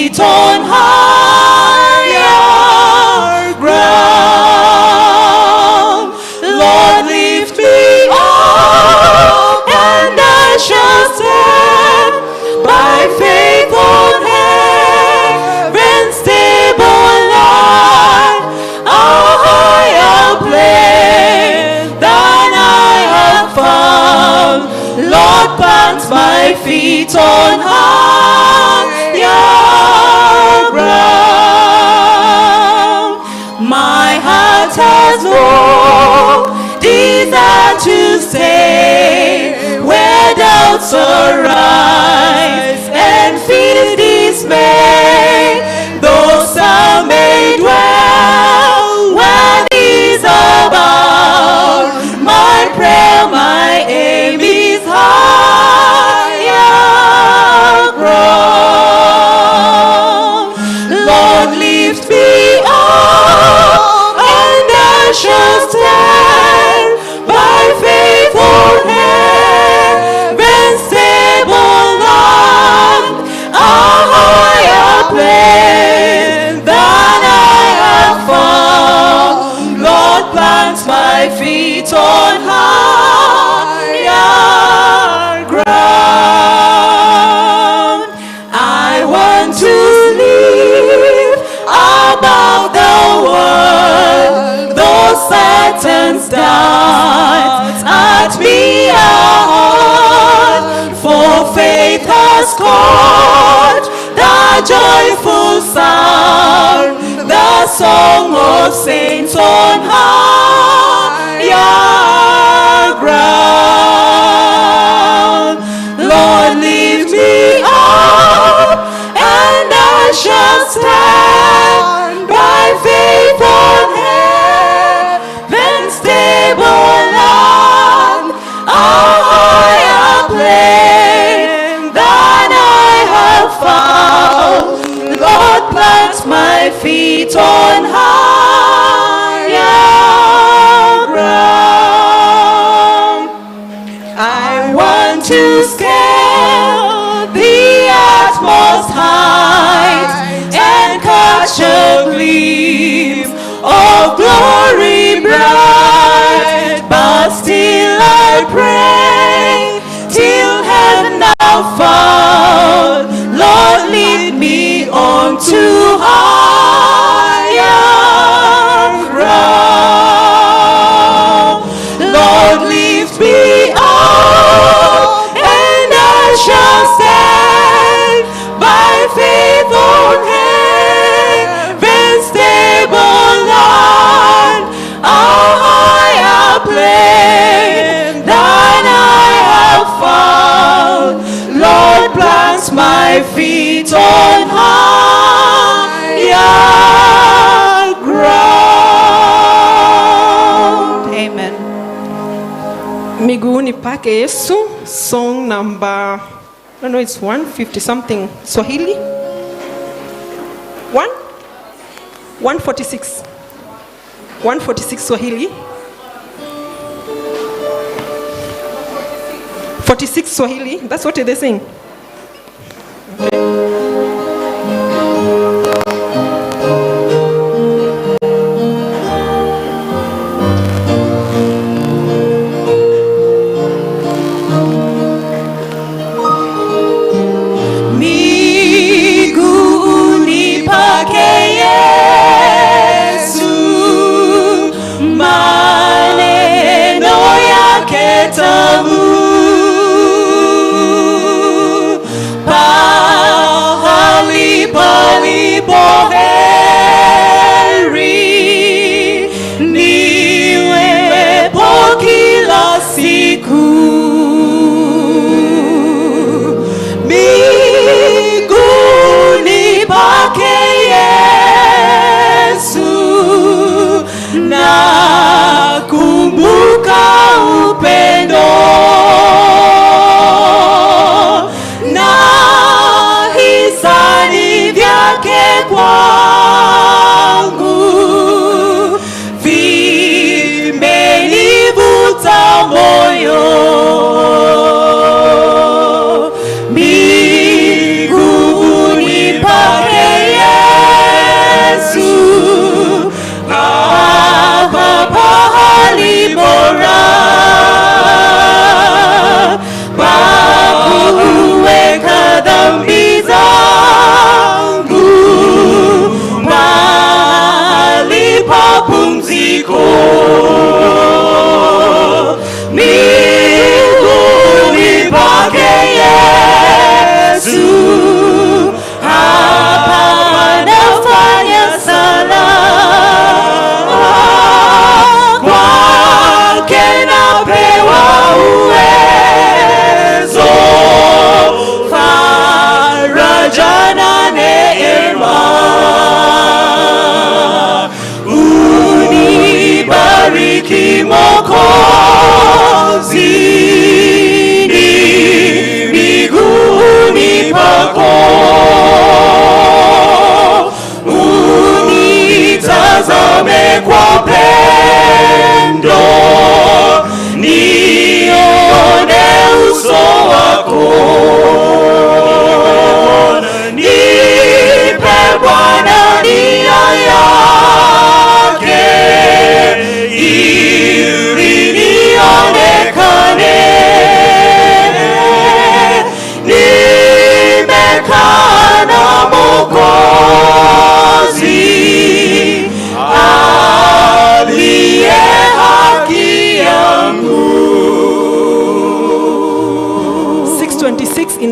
feet on higher ground. Lord, lift me up, and I shall stand by faith on heaven's stable line, a higher plane than I have found. Lord, plant my feet on higher ground. My heart has no desire to stay where doubts arise and fears dismay. Though some may dwell where these abound, my prayer, my aim is higher ground. Lord, lift me up, and I shall stand by faith on heaven's stable land, a higher plane than I have found. Lord, plant my feet on higher ground. I want to live above the world, though Satan's darts at me are hard. For faith has caught the joyful sound, the song of saints on higher ground. Lord, lift me up, and I shall stand by faith on heaven's stable land, a higher plane than I have found. Lord, plant my feet on higher ground. I want to scale the utmost height and catch a glimpse of glory bright, but still I pray till heaven thou found. Lord, lead me on to higher ground. Lord, lift me up, and I shall stand by faith on heaven's stable land, a higher plane than I have found. Lord, plant my feet on higher ground. Amen. Miguuni pake Yesu, song number, I don't know, it's 150 something Swahili. 146. 146 Swahili. 46 Swahili. That's what they sing. Miguuni pake Yesu, maneno yake tamu.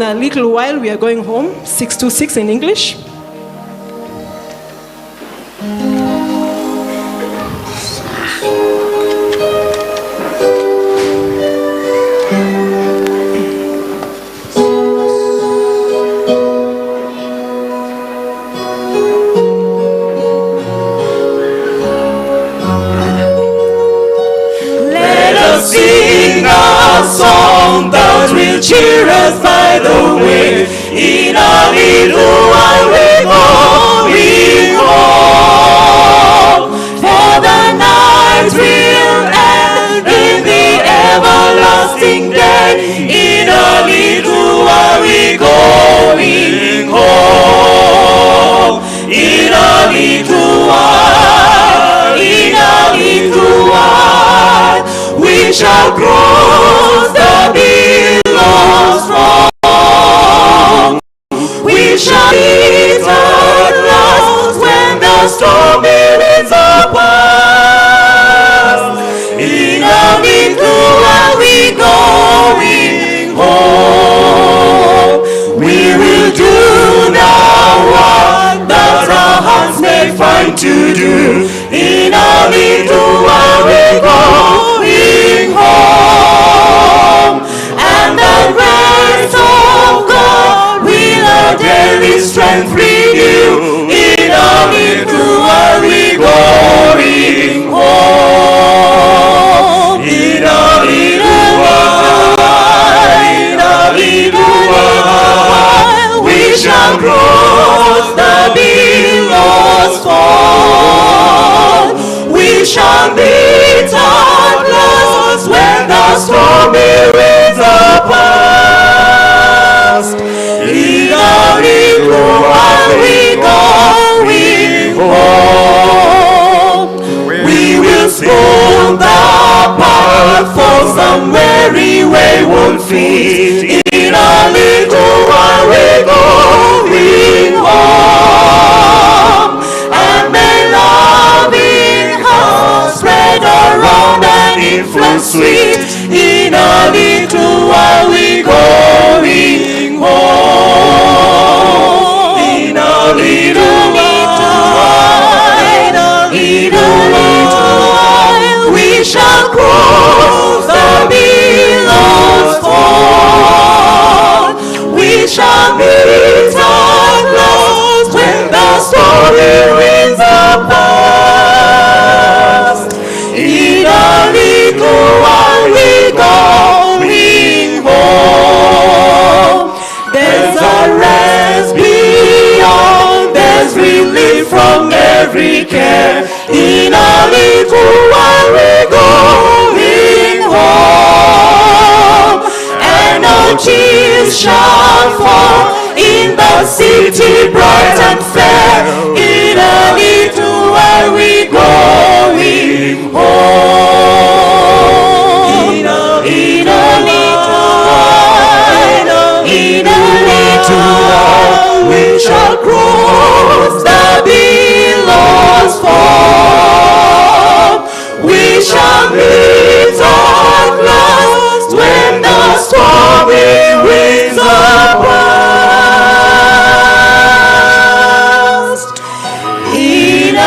a little while, we are going home. 626 in English. Sing a song that will cheer us by the way. In a little while we're going home, for the night will end in the everlasting day. In a little while we're going home. In a little while, in a little while, we shall cross the billows strong. We shall meet at last when the stormy winds are past. In a little while we going home. We will do now what that our hands may find to do. In a little while we going home, and the grace of God will our daily strength renew. In a little while we going home. In a little while, in a little while, we shall cross the billows fall. We shall meet at last when the stormy winds are past. In a little while we going home. We will spoon the path for some weary wayward feet. In a little while we going home, and may loving hearts spread around and influence sweet. In a little while we going home. In a little while, in a little while, we shall cross the billows fall. We shall meet at last when the stormy winds are past. In a little while we going home. There's a rest beyond, there's relief from every care. In a little while we going home, and no tears shall fall in the city bright and fair. In a little while we going home. In a little while, in a little while, we shall cross the billows fall. We shall meet at last when the stormy winds are past. In a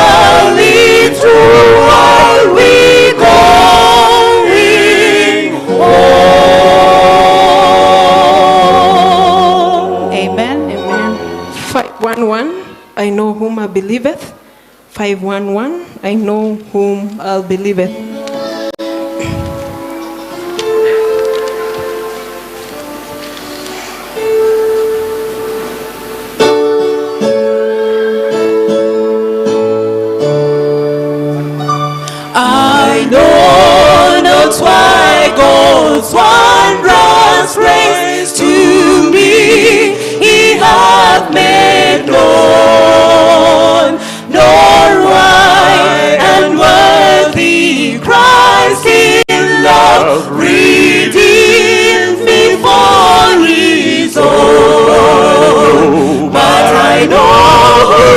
little while we going home. Amen. Amen. 511, I know whom I believeth. 511, I know whom I'll believeth. I know not why God's wondrous grace to me He hath made known, nor why and worthy Christ in love redeemed me for His own. But I know who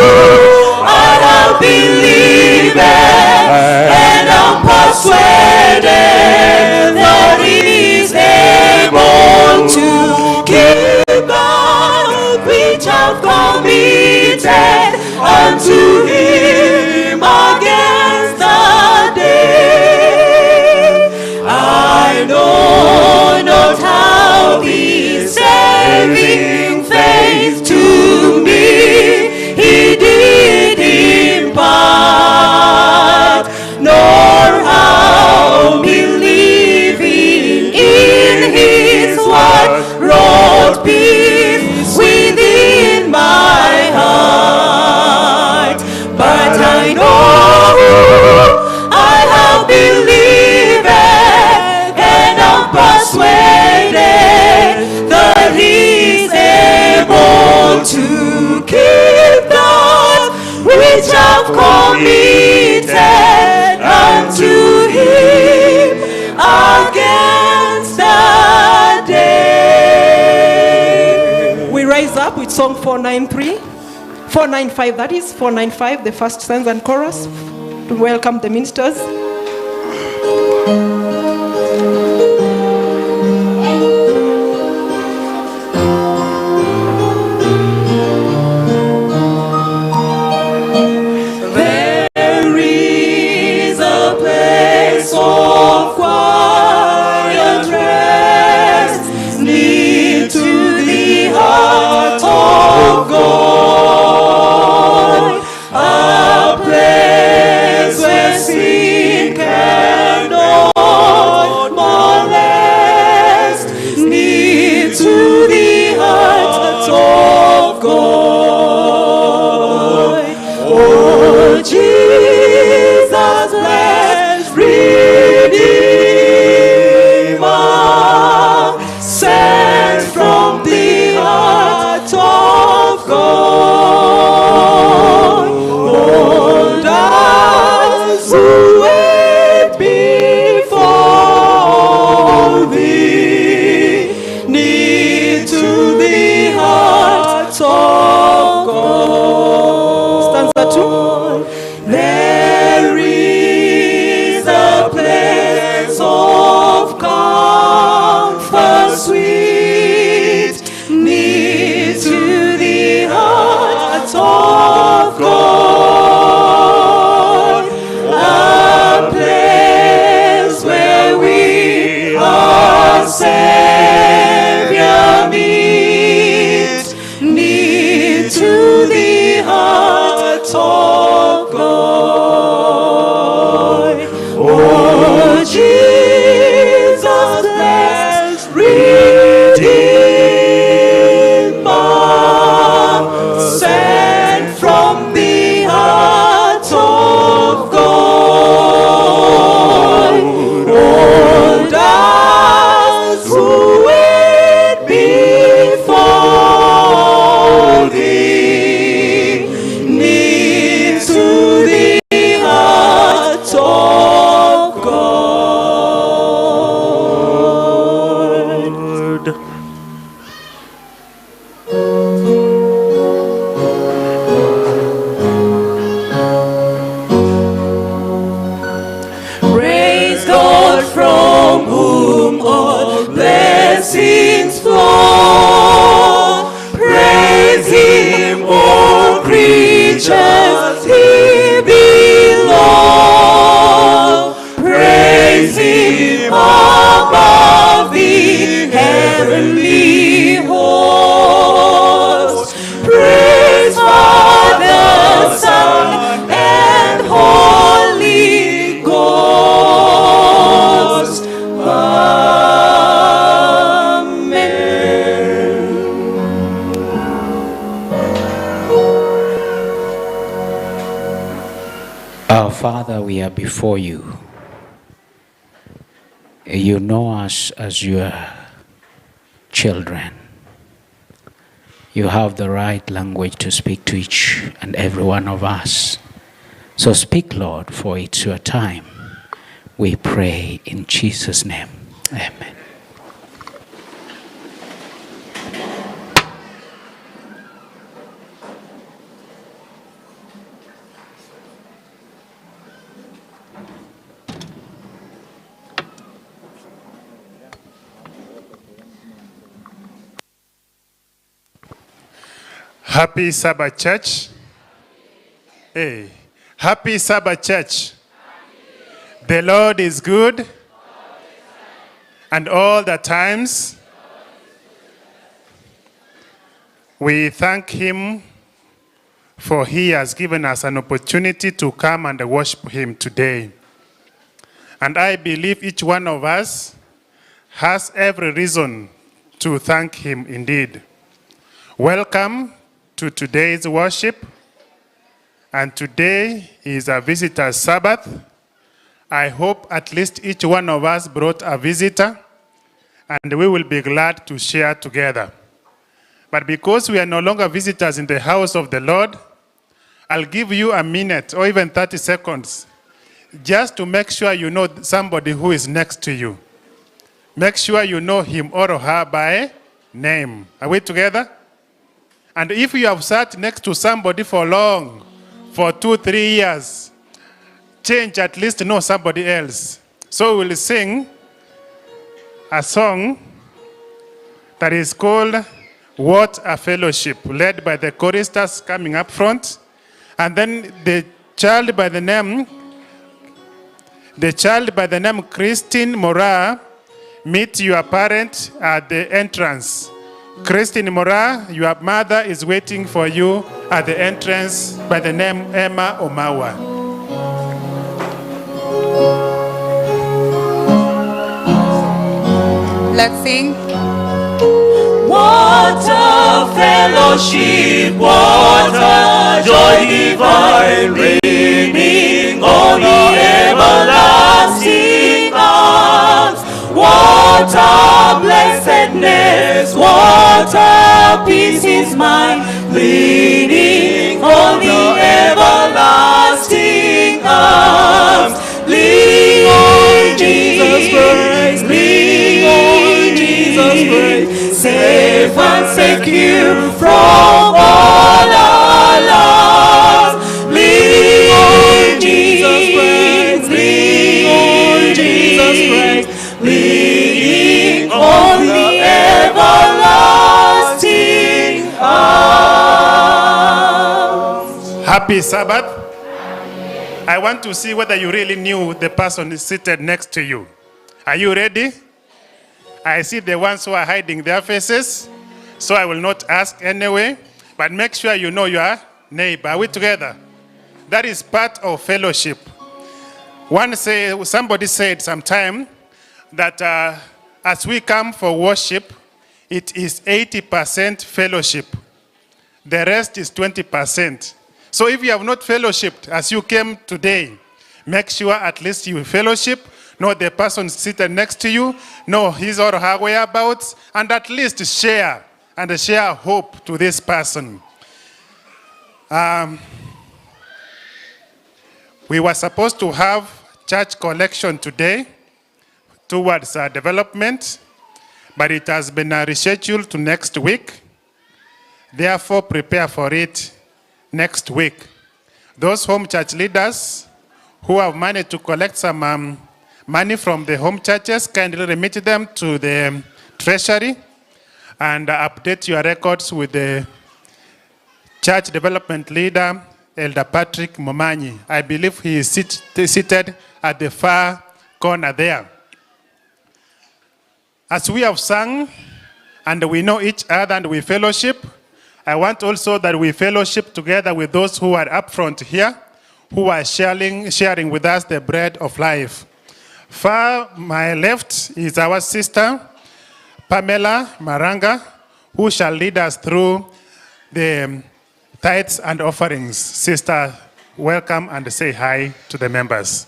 I have believed, and I'm persuaded that He is able to keep the which I've committed unto him against the day. We rise up with song 495, that is 495, the first stanza and chorus, to welcome the ministers. There is a place of quiet rest near to the heart of God, a place where sin cannot molest, near to the heart of God. Oh, Jesus, blessed Redeemer, sent from the heart of God. Hold us who wait before thee, near to the heart of God. Stanza 2. There is a place of comfort sweet, near to the heart of God, a place where we our Savior meet, near to the heart of God. Oh, Jesus, blessed Redeemer, sent from the heart of God. Hold us who wait before thee, near to the heart of God. Praise God from whom all blessings flow. Praise him, all creatures he below. Praise him above the heavenly host. Praise Father, Son, and Holy Ghost. Amen. Our Father, we are before you. You know us as your children. You have the right language to speak to each and every one of us. So speak, Lord, for it's your time. We pray in Jesus' name. Amen. Happy Sabbath, church. Hey, happy Sabbath, church. The Lord is good, and all the times. We thank him for he has given us an opportunity to come and worship him today. And I believe each one of us has every reason to thank him indeed. Welcome to today's worship. And today is a visitor's Sabbath. I hope at least each one of us brought a visitor, and we will be glad to share together. But because we are no longer visitors in the house of the Lord, I'll give you a minute or even 30 seconds just to make sure you know somebody who is next to you. Make sure you know him or her by name. Are we together? And if you have sat next to somebody for long, for 2-3 years, change at least to know somebody else. So we'll sing a song that is called What a Fellowship, led by the choristers coming up front. And then the child by the name Christine Mora, meet your parent at the entrance. Christine Mora, your mother is waiting for you at the entrance by the name Emma Omawa. Let's sing. What a fellowship, what a joy divine, reigning on the everlasting arms. What a blessedness, what a peace is mine, leaning on the everlasting arms. Lean on Jesus' praise, lean on Jesus' praise, safe and secure from all alarms. Lean on Jesus' praise, lean on Jesus' praise, leaning on the everlasting arms. Happy Sabbath. I want to see whether you really knew the person is seated next to you. Are you ready? I see the ones who are hiding their faces, so I will not ask anyway, but make sure you know your neighbor. Are we together? That is part of fellowship. Somebody said sometime that as we come for worship, it is 80% fellowship. The rest is 20%. So if you have not fellowshipped as you came today, make sure at least you fellowship, know the person seated next to you, know his or her whereabouts, and at least share hope to this person. We were supposed to have church collection today towards development, but it has been rescheduled to next week. Therefore, prepare for it next week. Those home church leaders who have managed to collect some money from the home churches, kindly remit them to the treasury and update your records with the church development leader, Elder Patrick Momanyi. I believe he is seated at the far corner there. As we have sung and we know each other and we fellowship, I want also that we fellowship together with those who are up front here, who are sharing with us the bread of life. Far my left is our sister, Pamela Maranga, who shall lead us through the tithes and offerings. Sister, welcome and say hi to the members.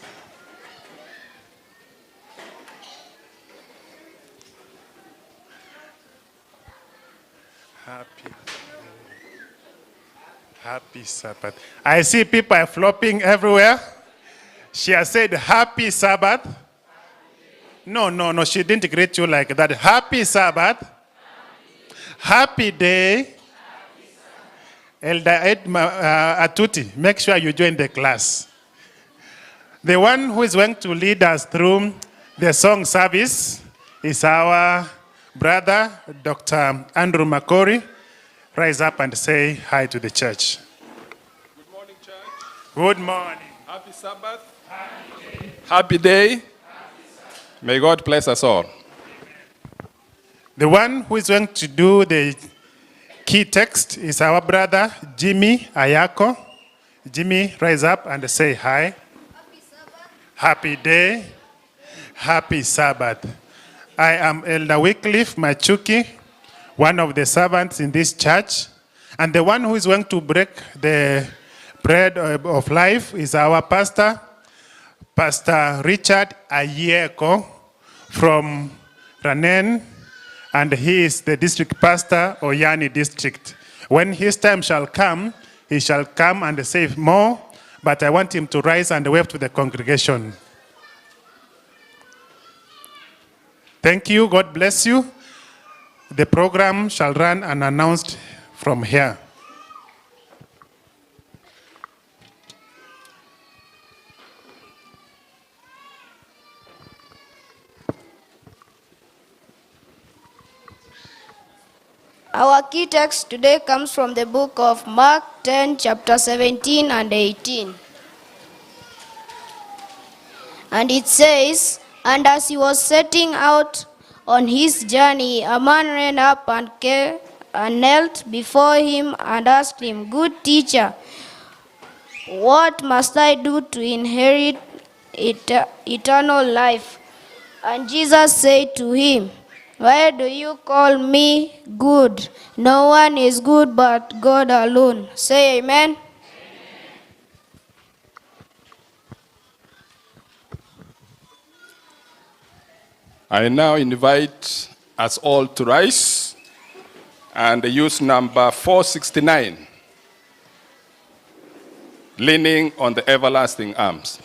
Happy Sabbath. I see people are flopping everywhere. She has said, Happy Sabbath. No, she didn't greet you like that. Happy Sabbath. Happy day. Elder Atuti, make sure you join the class. The one who is going to lead us through the song service is our brother, Dr. Andrew Makori. Rise up and say hi to the church. Good morning, church. Good morning. Happy Sabbath. Happy day. May God bless us all. The one who is going to do the key text is our brother, Jimmy Ayako. Jimmy, rise up and say hi. Happy Sabbath. Happy day. Happy Sabbath. I am Elder Wycliffe Machuki, one of the servants in this church. And the one who is going to break the bread of life is our pastor, Pastor Richard Ayeko from Ranen, and he is the district pastor, Oyani district. When his time shall come, he shall come and say more, but I want him to rise and wave to the congregation. Thank you. God bless you. The program shall run unannounced from here. Our key text today comes from the book of Mark 10, chapter 17 and 18. And it says, "And as he was setting out on his journey, a man ran up and knelt before him and asked him, 'Good teacher, what must I do to inherit eternal life?' And Jesus said to him, 'Why do you call me good? No one is good but God alone.'" Say amen. I now invite us all to rise and use number 469, leaning on the everlasting arms.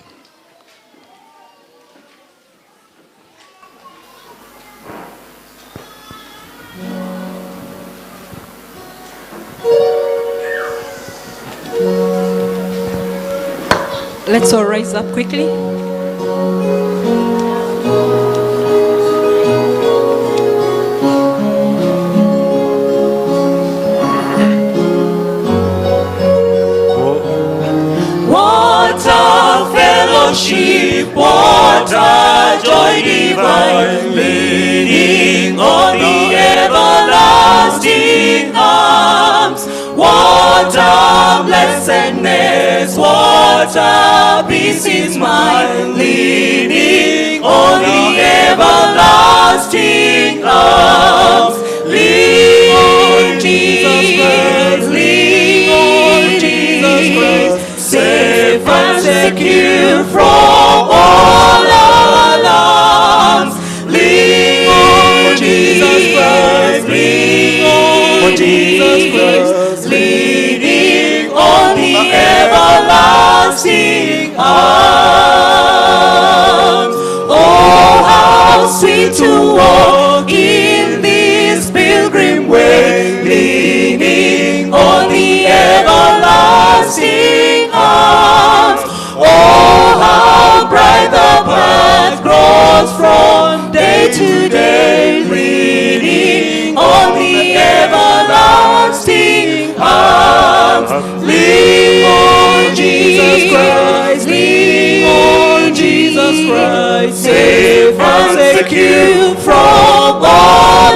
Let's all rise up quickly. What a fellowship, what a joy divine, leaning on the everlasting arms. What a blessedness, what a peace is mine, leaning on the everlasting arms. Lean on Jesus Christ, lean on Jesus Christ, safe and secure from all alarms. Lean on Jesus Christ, lean on Jesus Christ, leaning on the everlasting arms. Oh, how sweet to walk in this pilgrim way, leaning on the everlasting arms. Oh, how bright the path grows from day to day, leaning on the everlasting arms. Lean on Jesus Christ, lean on Jesus Christ, safe and secure from all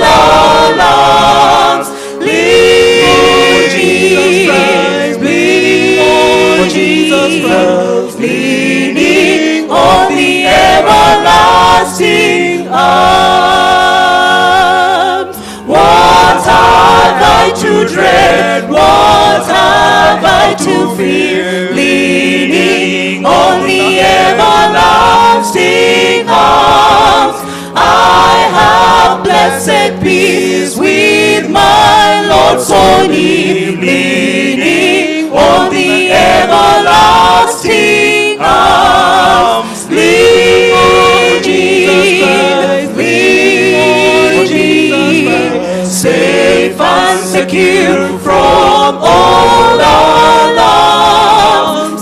alarms. Lean on Jesus Christ, lean on Jesus Christ, leaning on the everlasting arms. What have I to dread? What have I to fear? Leaning on the everlasting arms. I have blessed peace with my Lord so near, leaning on the everlasting arms. Lean on Jesus Christ, lean on Jesus Christ, safe and secure from all alarms.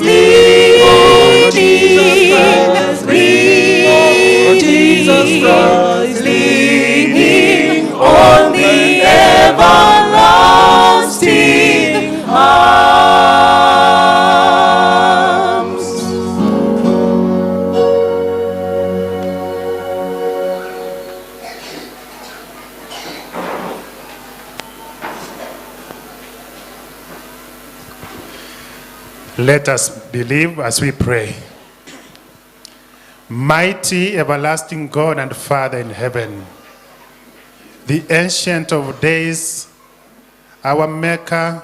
Lean on Jesus Christ, lean on Jesus Christ, leaning on the everlasting arms. Let us believe as we pray. Mighty, everlasting God and Father in heaven, the Ancient of Days, our Maker,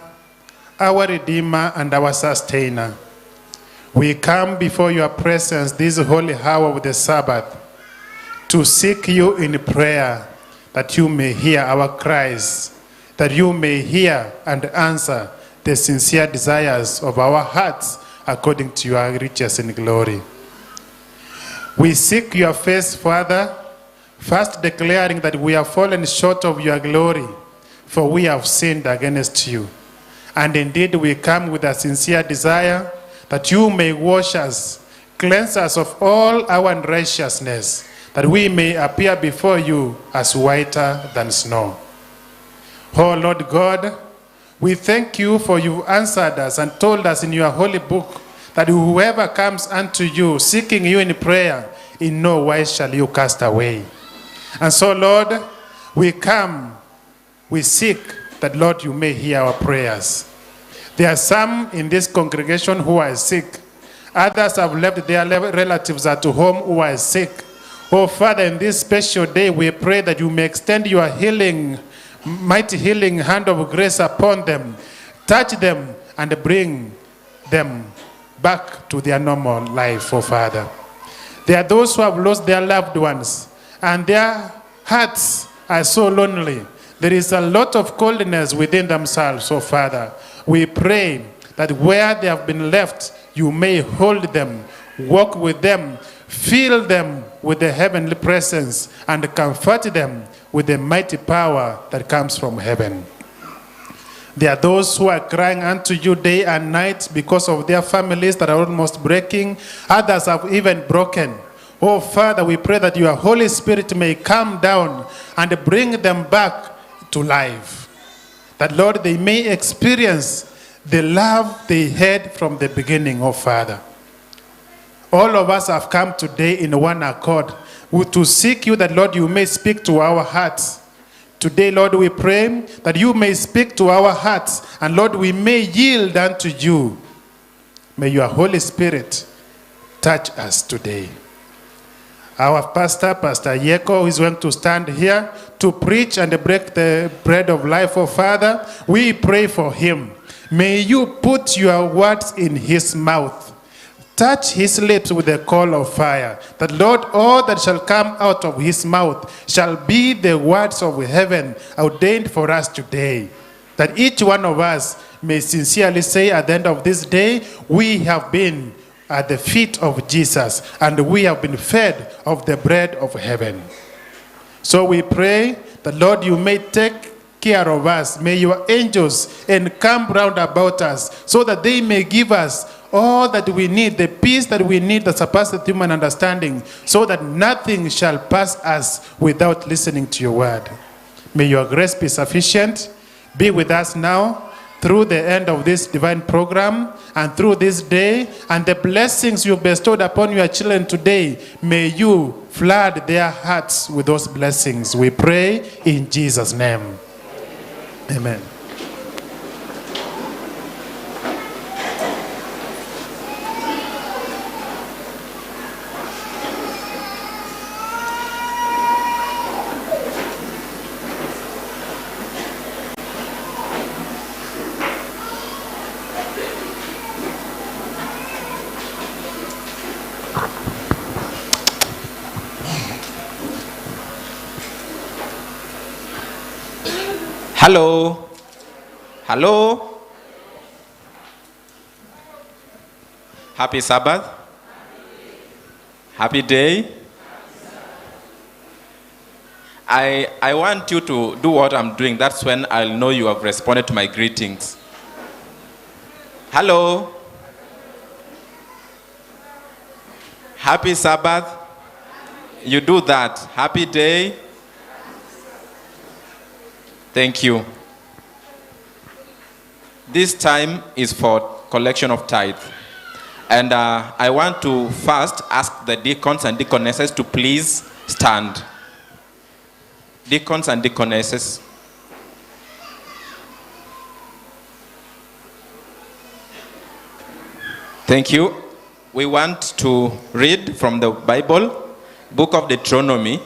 our Redeemer, and our Sustainer, we come before your presence this holy hour of the Sabbath to seek you in prayer, that you may hear our cries, that you may hear and answer the sincere desires of our hearts according to your riches in glory. We seek your face, Father, first declaring that we have fallen short of your glory, for we have sinned against you. And indeed we come with a sincere desire that you may wash us, cleanse us of all our unrighteousness, that we may appear before you as whiter than snow. Oh Lord God, we thank you for you answered us and told us in your holy book that whoever comes unto you, seeking you in prayer, in no wise shall you cast away. And so, Lord, we come, we seek that, Lord, you may hear our prayers. There are some in this congregation who are sick. Others have left their relatives at home who are sick. Oh, Father, in this special day, we pray that you may extend your healing, mighty healing hand of grace upon them. Touch them and bring them back to their normal life, oh Father. There are those who have lost their loved ones, and their hearts are so lonely. There is a lot of coldness within themselves, oh Father. We pray that where they have been left, you may hold them, walk with them, fill them with the heavenly presence, and comfort them with the mighty power that comes from heaven. There are those who are crying unto you day and night because of their families that are almost breaking. Others have even broken. Oh, Father, we pray that your Holy Spirit may come down and bring them back to life. That, Lord, they may experience the love they had from the beginning, oh Father. All of us have come today in one accord to seek you, that, Lord, you may speak to our hearts. Today, Lord, we pray that you may speak to our hearts, and Lord, we may yield unto you. May your Holy Spirit touch us today. Our pastor, Pastor Yeko, is going to stand here to preach and break the bread of life, oh Father. We pray for him. May you put your words in his mouth. Touch his lips with the coal of fire, that, Lord, all that shall come out of his mouth shall be the words of heaven ordained for us today. That each one of us may sincerely say at the end of this day, we have been at the feet of Jesus, and we have been fed of the bread of heaven. So we pray that, Lord, you may take care of us. May your angels encamp round about us, so that they may give us all that we need, the peace that we need that surpasses human understanding, so that nothing shall pass us without listening to your word. May your grace be sufficient. Be with us now through the end of this divine program and through this day, and the blessings you bestowed upon your children today, may you flood their hearts with those blessings. We pray in Jesus' name. Amen. Hello. Hello. Happy Sabbath. Happy day. I want you to do what I'm doing. That's when I'll know you have responded to my greetings. Hello. Happy Sabbath. You do that. Happy day. Thank you. This time is for collection of tithe. And I want to first ask the deacons and deaconesses to please stand. Deacons and deaconesses. Thank you. We want to read from the Bible, Book of Deuteronomy,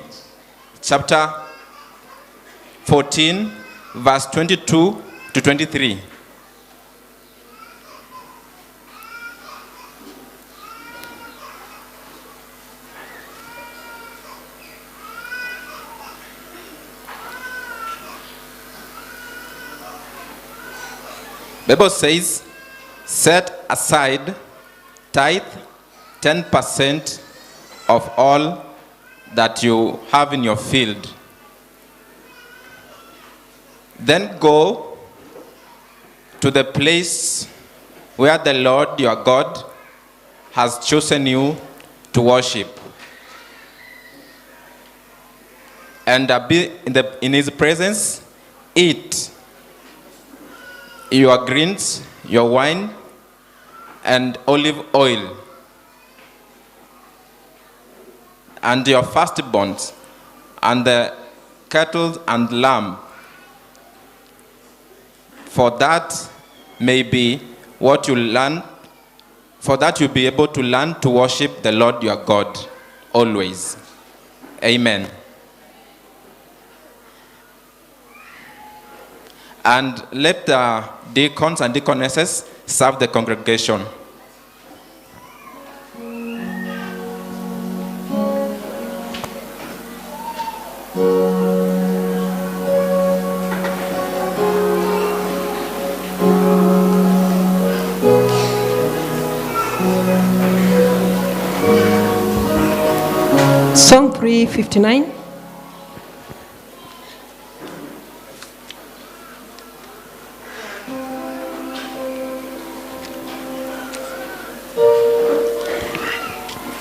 chapter 14, verse 22 to 23. Bible says, set aside tithe 10% of all that you have in your field. Then go to the place where the Lord your God has chosen you to worship. And be in his presence, eat your greens, your wine, and olive oil, and your firstborns, and the cattle and lamb, for that may be what you learn, for that you'll be able to learn to worship the Lord your God always. Amen. And let the deacons and deaconesses serve the congregation. Song 359.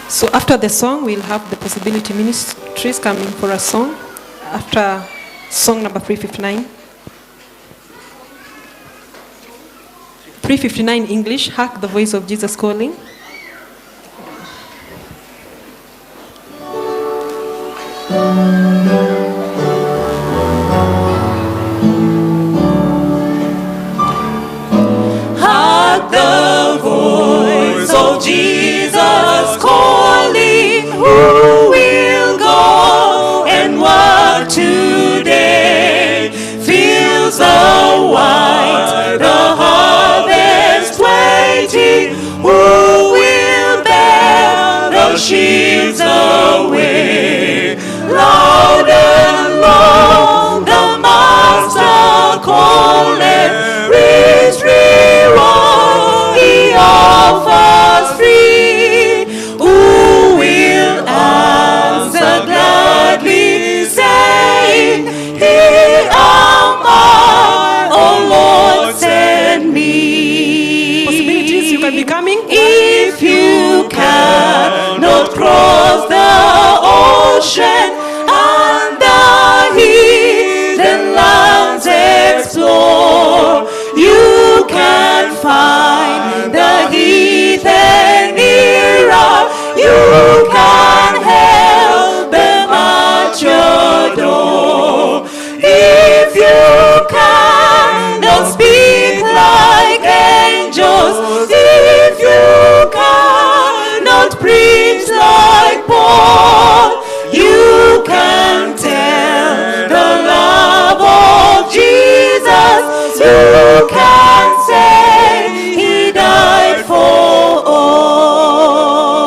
So after the song, we'll have the Possibility Ministries coming for a song. After song number 359. 359 English, Hark the Voice of Jesus Calling. Hark the voice of Jesus calling, who will go and work today? Fields are white, the harvest waiting, who will bear the sheaves away? Loud and long the Master calleth, rich reward he offers free. Who will answer gladly, saying, Here am I, O Lord, send me. Possibilities, you can be coming. If you cannot cross the ocean and the heathen lands explore, you can find the heathen nearer. You can help them at your door. If you cannot speak like angels, if you cannot preach like Paul, you can tell the love of Jesus. You can say he died for all.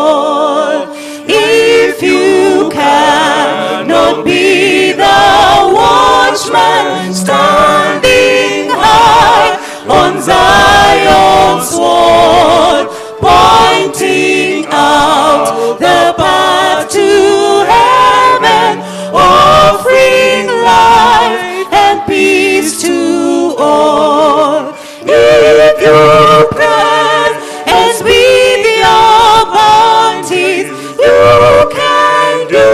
If you cannot be the watchman standing high on Zion's sword, pointing out the path to heaven, offering life and peace to all. If you pray and speak your bounties, you can do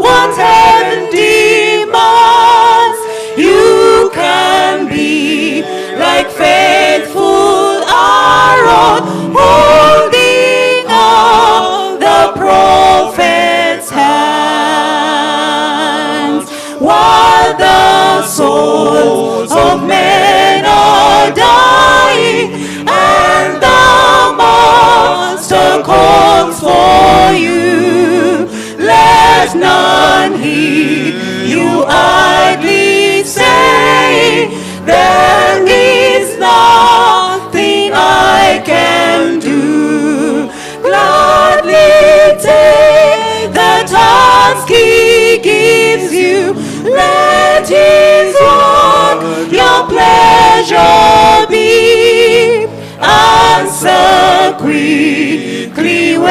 what heaven demands. You can be like faithful Aaron, holding up the prophet's hands, while the souls of men are dying, and the Master calls for you. Let none heed you idly say, there is nothing I can do. Gladly take the task he gives you. Let his work your pleasure be.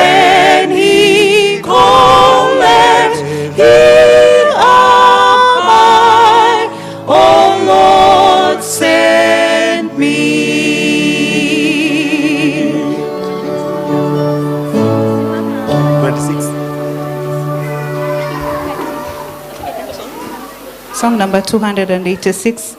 when he calleth, here am I, O Lord, send me. Song number 286.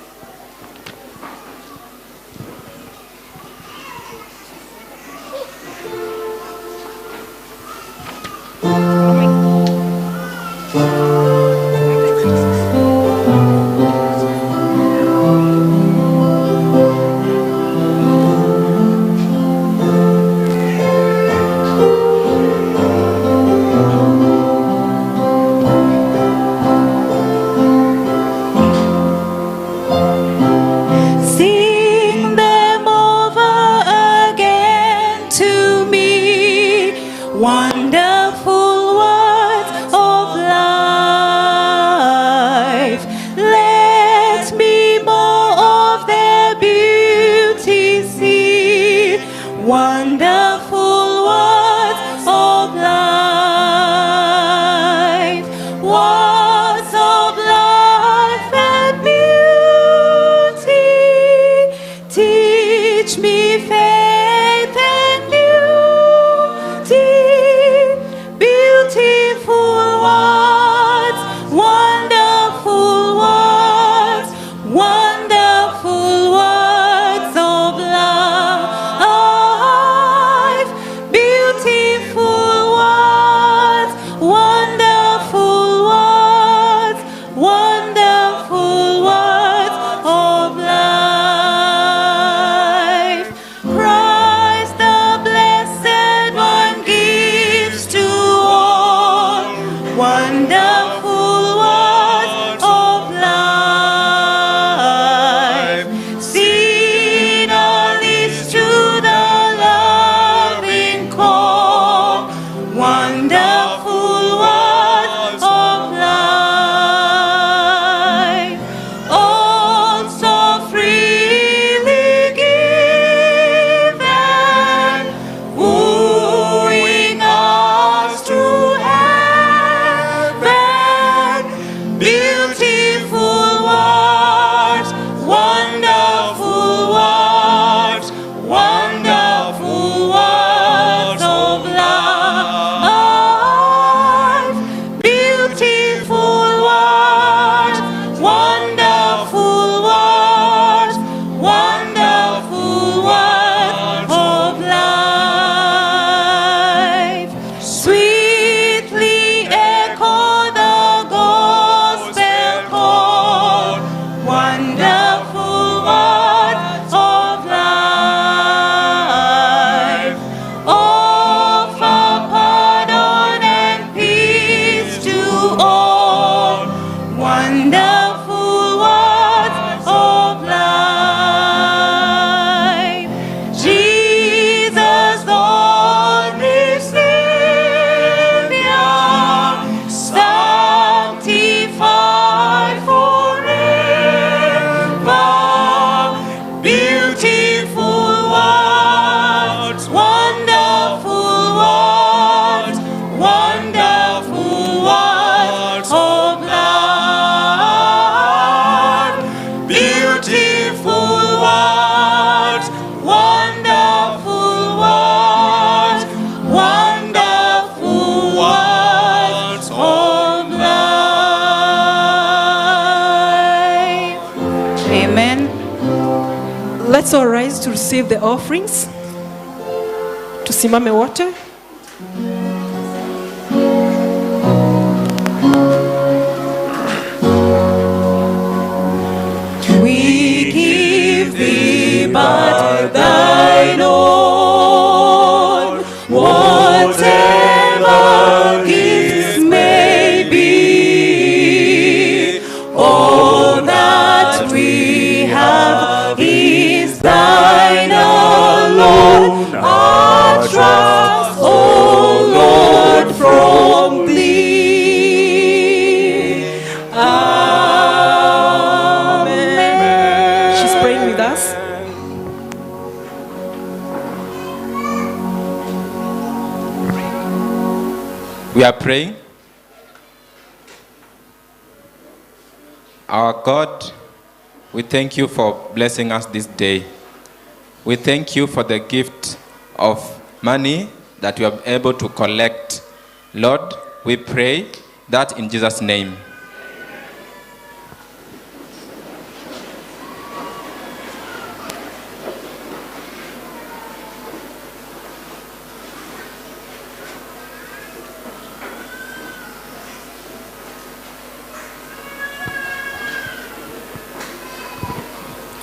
Sing them over again to me, wonderful words of life. Let me more of their beauty see, wonderful words of life. Words of life and beauty, teach me faith and beauty, beautiful words, wonderful words, wonderful words of life, beautiful words, wonderful words, wonderful words of life. Christ the Blessed One gives to all, wonderful words of life. Sinner leads to the loving call, wonderful words of life. Also freely given, wooing us to heaven. Beautiful words, wonderful words, wonderful words of life. Beautiful words, wonderful words, wonderful words of life. Sweetly echo the gospel call, wonderful words of life. Offer pardon and peace to all, wonderful words of life. Jesus, the only Savior, sanctified forever. Beautiful words, wonderful words, wonderful words of life. Beautiful words, wonderful words, wonderful words of life. Amen. Let's all rise to receive the offerings. Tusimame wote. We give thee but thine own, whatever gifts may be. All that we have is thine alone. Our trust, O We are praying. Our God, we thank you for blessing us this day. We thank you for the gift of money that we are able to collect. Lord, we pray that in Jesus' name.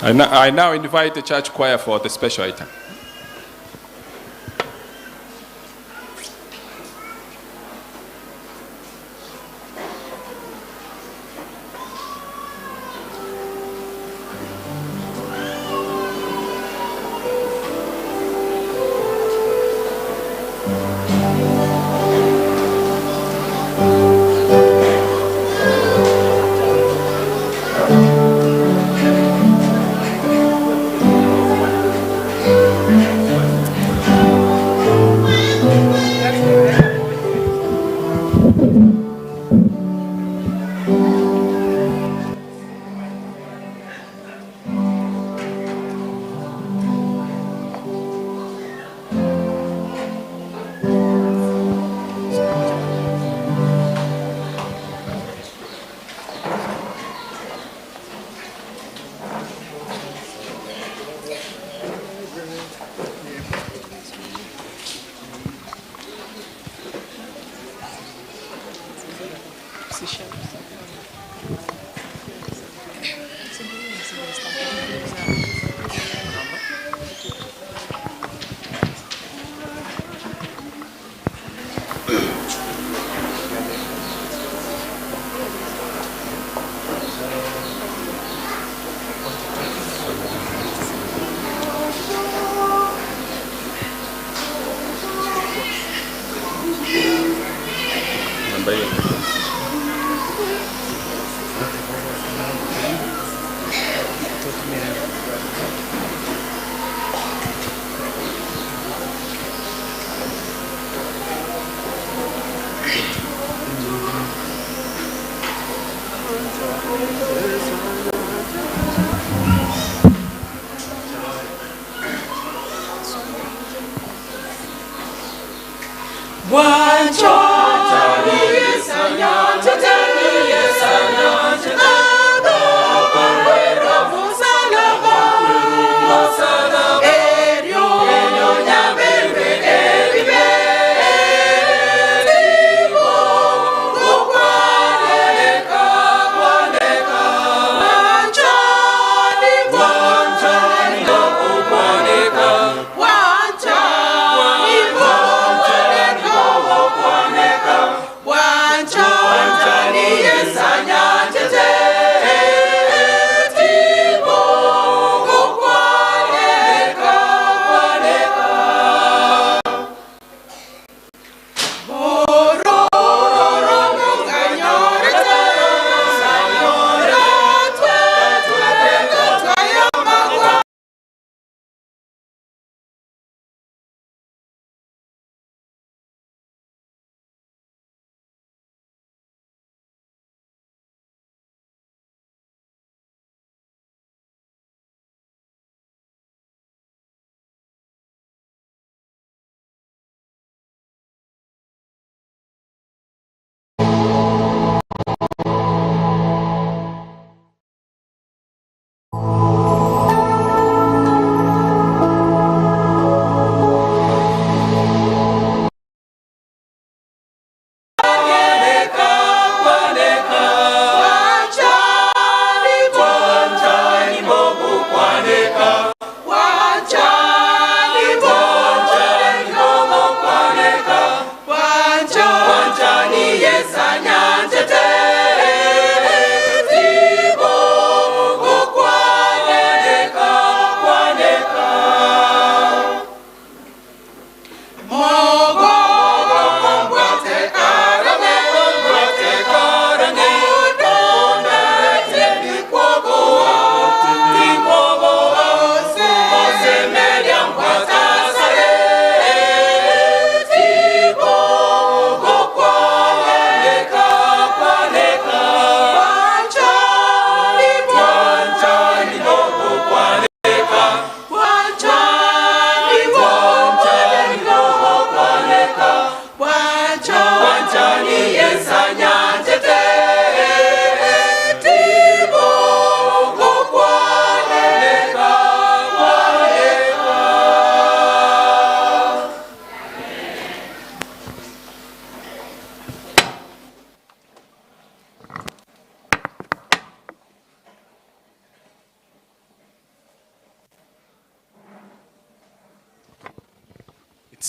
I now invite the church choir for the special item.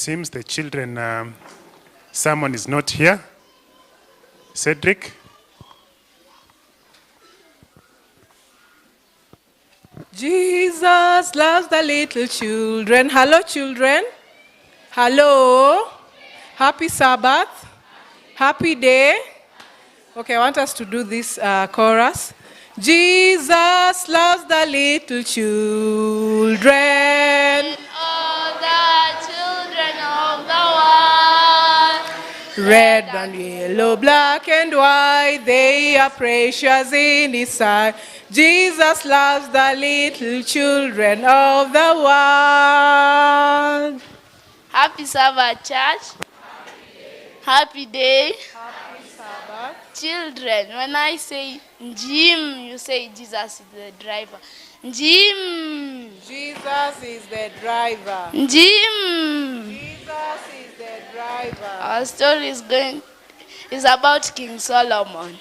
seems the children, someone is not here. Cedric? Jesus loves the little children. Hello, children. Hello. Happy Sabbath. Happy day. Okay, I want us to do this chorus. Jesus loves the little children. All the children of the world. Red and yellow, black and white, they are precious in His sight. Jesus loves the little children of the world. Happy Sabbath, church. Happy day. Happy Sabbath. Children, when I say Jim, you say Jesus is the driver. Jim. Jesus is the driver. Jim. Jesus is the driver. Our story is about King Solomon.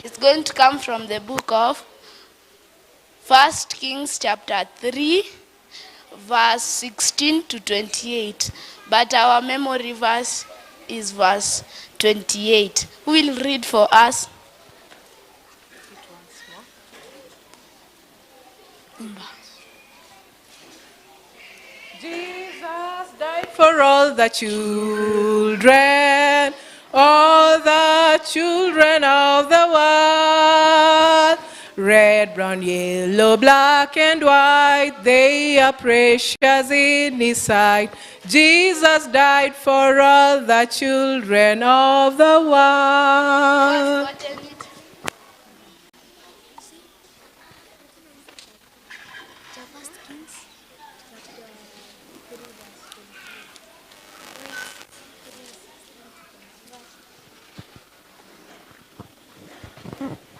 It's going to come from the book of 1 Kings chapter 3, verse 16 to 28. But our memory verse is verse 28. Who will read for us? Jesus died for all the children of the world. Red, brown, yellow, black and white, they are precious in His sight. Jesus died for all the children of the world.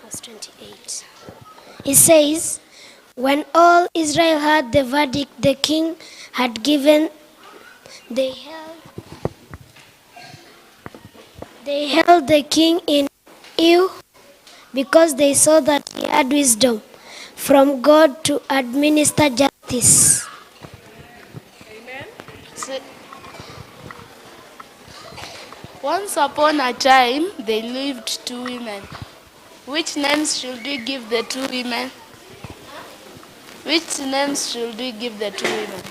Verse 28. It says, when all Israel heard the verdict the king had given, they held the king in awe because they saw that he had wisdom from God to administer justice. Amen. Once upon a time, there lived two women. Which names should we give the two women? Which names should we give the two women?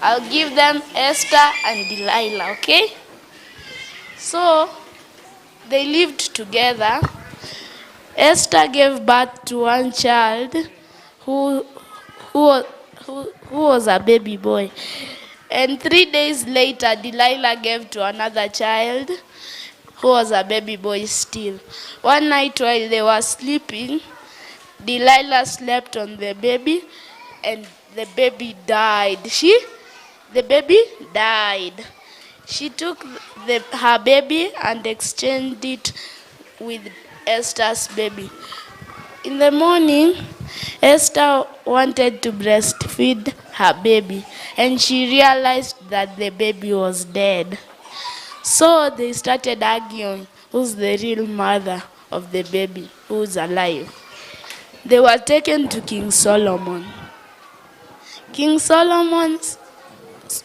I'll give them Esther and Delilah, okay? So, they lived together. Esther gave birth to one child who was a baby boy. And 3 days later, Delilah gave to another child who was a baby boy still. One night while they were sleeping, Delilah slept on the baby and the baby died. The baby died. She took her baby and exchanged it with Esther's baby. In the morning, Esther wanted to breastfeed her baby, and she realized that the baby was dead. So they started arguing who's the real mother of the baby, who's alive. They were taken to King Solomon. King Solomon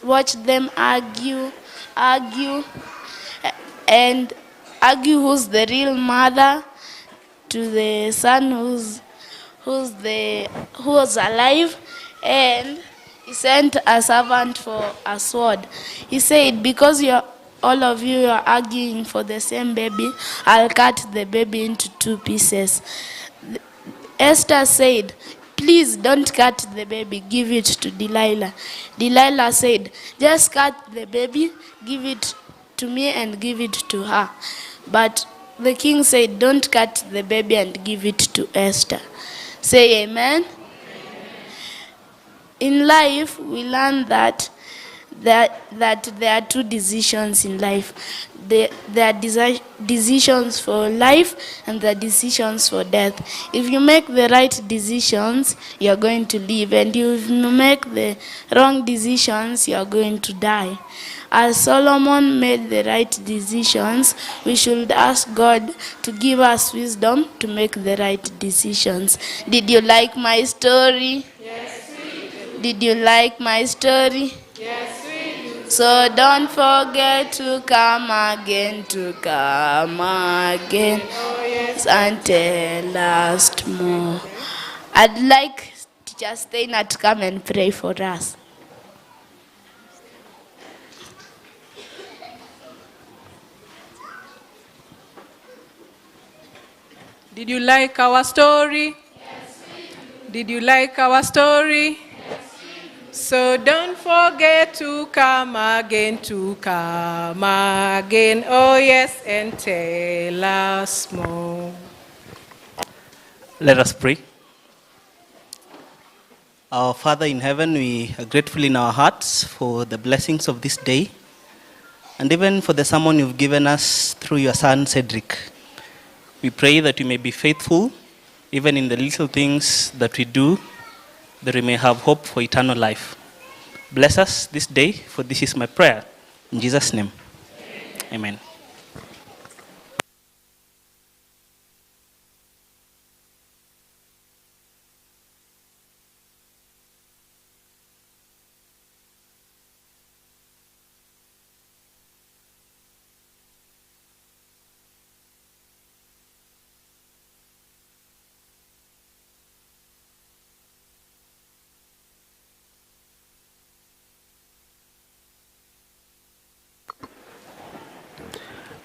watched them argue, and argue who's the real mother to the son who was alive, and he sent a servant for a sword. He said, because all of you are arguing for the same baby, I'll cut the baby into 2 pieces. Esther said, please don't cut the baby, give it to Delilah. Delilah said, just cut the baby, give it to me and give it to her. But the king said, don't cut the baby and give it to Esther. Say amen. In life, we learn that there are 2 decisions in life. There are decisions for life and there are decisions for death. If you make the right decisions, you are going to live. And if you make the wrong decisions, you are going to die. As Solomon made the right decisions, we should ask God to give us wisdom to make the right decisions. Did you like my story? Yes, we did. Did you like my story? Yes, we So don't forget to come again, and tell us more. I'd like Teacher Steiner to come and pray for us. Did you like our story? Yes, did you like our story? Yes, so don't forget to come again, oh yes, and tell us more. Let us pray. Our Father in heaven, we are grateful in our hearts for the blessings of this day, and even for the sermon you've given us through your son Cedric. We pray that we may be faithful, even in the little things that we do, that we may have hope for eternal life. Bless us this day, for this is my prayer. In Jesus' name, amen.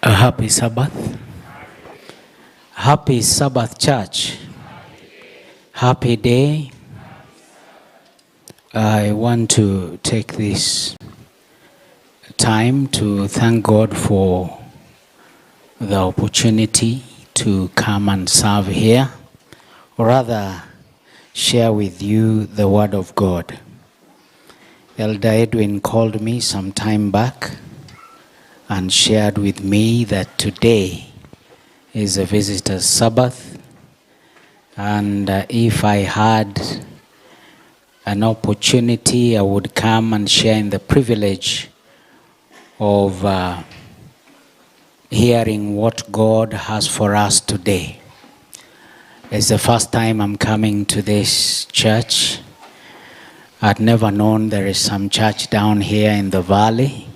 A happy Sabbath. Happy Sabbath, church. Happy day. I want to take this time to thank God for the opportunity to come and serve here, or rather share with you the Word of God. Elder Edwin called me some time back and shared with me that today is a visitor's Sabbath, and if I had an opportunity, I would come and share in the privilege of hearing what God has for us today. It's the first time I'm coming to this church. I'd never known there is some church down here in the valley.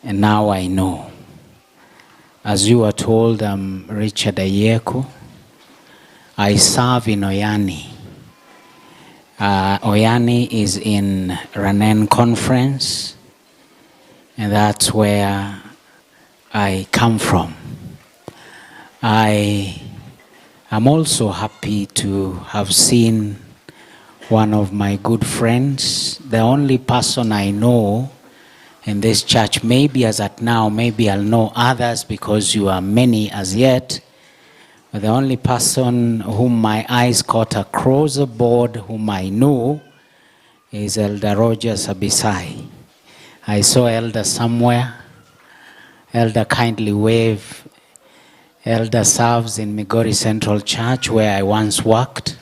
And now I know. As you are told, I'm Richard Ayeko. I serve in Oyani. Oyani is in Ranen Conference, and that's where I come from. I am also happy to have seen one of my good friends, the only person I know in this church, maybe as at now, maybe I'll know others because you are many as yet, but the only person whom my eyes caught across the board, whom I know, is Elder Roger Sabisai. I saw Elder somewhere. Elder kindly wave. Elder serves in Migori Central Church where I once worked.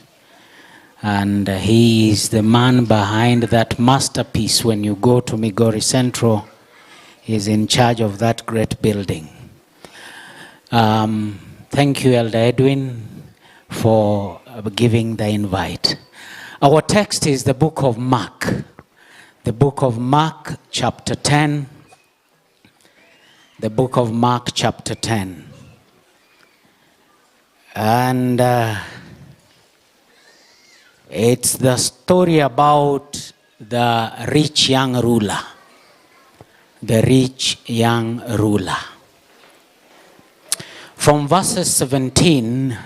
And he is the man behind that masterpiece. When you go to Migori Central, he's in charge of that great building. Thank you, Elder Edwin, for giving the invite. Our text is the book of Mark. The book of Mark, chapter 10. The book of Mark, chapter 10. And it's the story about the rich young ruler. The rich young ruler. From verses 17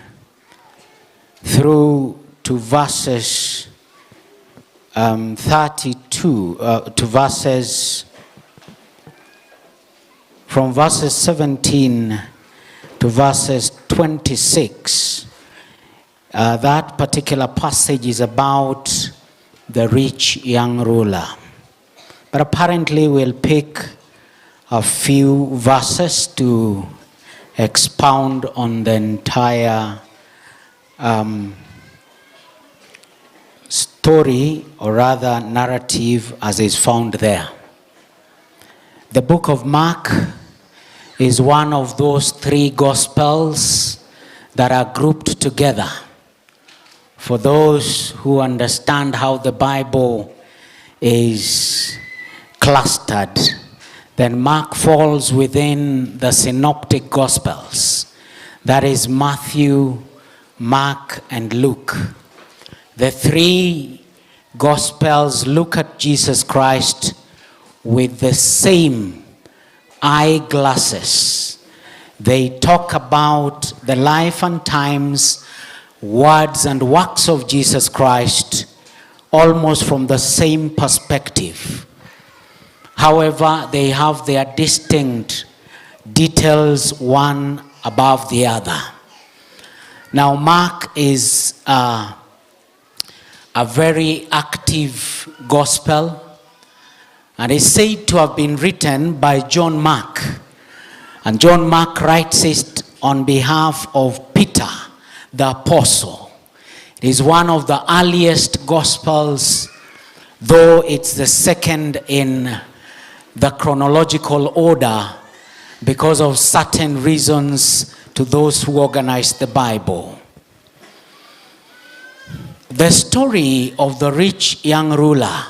through to verses 32, from verses 17 to verses 26, that particular passage is about the rich young ruler. But apparently we'll pick a few verses to expound on the entire story, or rather narrative, as is found there. The book of Mark is one of those three gospels that are grouped together. For those who understand how the Bible is clustered, then Mark falls within the synoptic gospels. That is Matthew, Mark, and Luke. The three gospels look at Jesus Christ with the same eyeglasses. They talk about the life and times, words and works of Jesus Christ almost from the same perspective. However, they have their distinct details, one above the other. Now, Mark is a very active gospel, and is said to have been written by John Mark. And John Mark writes it on behalf of Peter, the apostle. It is one of the earliest gospels, though it's the second in the chronological order because of certain reasons to those who organized the Bible. The story of the rich young ruler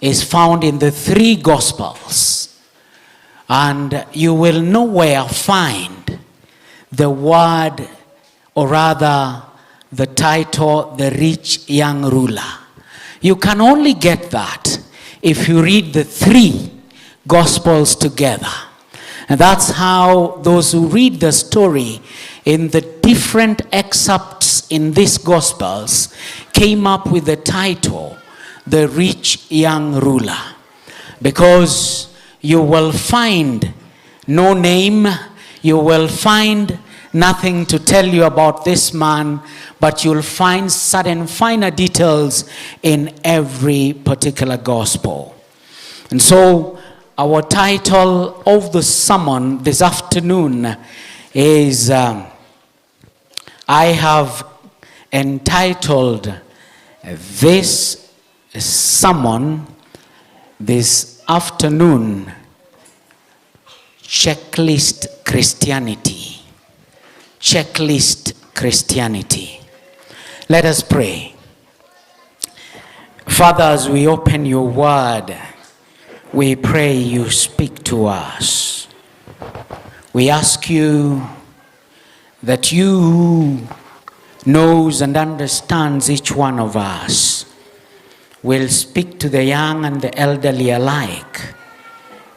is found in the three gospels, and you will nowhere find the word, or rather the title, the rich young ruler. You can only get that if you read the three gospels together. And that's how those who read the story in the different excerpts in these gospels came up with the title, the rich young ruler. Because you will find no name, you will find nothing to tell you about this man, but you'll find certain finer details in every particular gospel. And so our title of the sermon this afternoon is, I have entitled this sermon this afternoon, Checklist Christianity. Checklist Christianity. Let us pray. Father, as we open your word, we pray you speak to us. We ask you that you who knows and understands each one of us will speak to the young and the elderly alike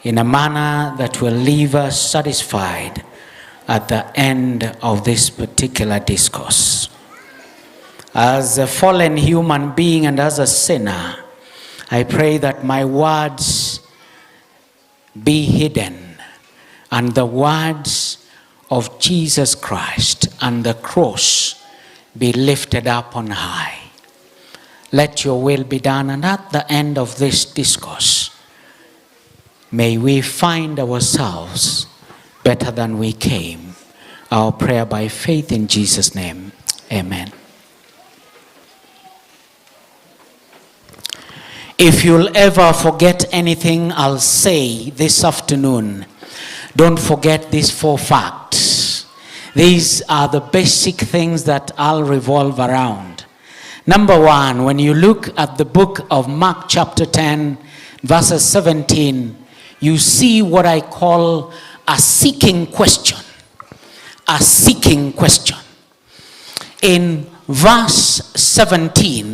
in a manner that will leave us satisfied at the end of this particular discourse. As a fallen human being and as a sinner, I pray that my words be hidden and the words of Jesus Christ and the cross be lifted up on high. Let your will be done, and at the end of this discourse, may we find ourselves better than we came. Our prayer by faith in Jesus' name. Amen. If you'll ever forget anything I'll say this afternoon, don't forget these 4 facts. These are the basic things that I'll revolve around. Number 1, when you look at the book of Mark chapter 10, verses 17, you see what I call a seeking question. A seeking question. In verse 17,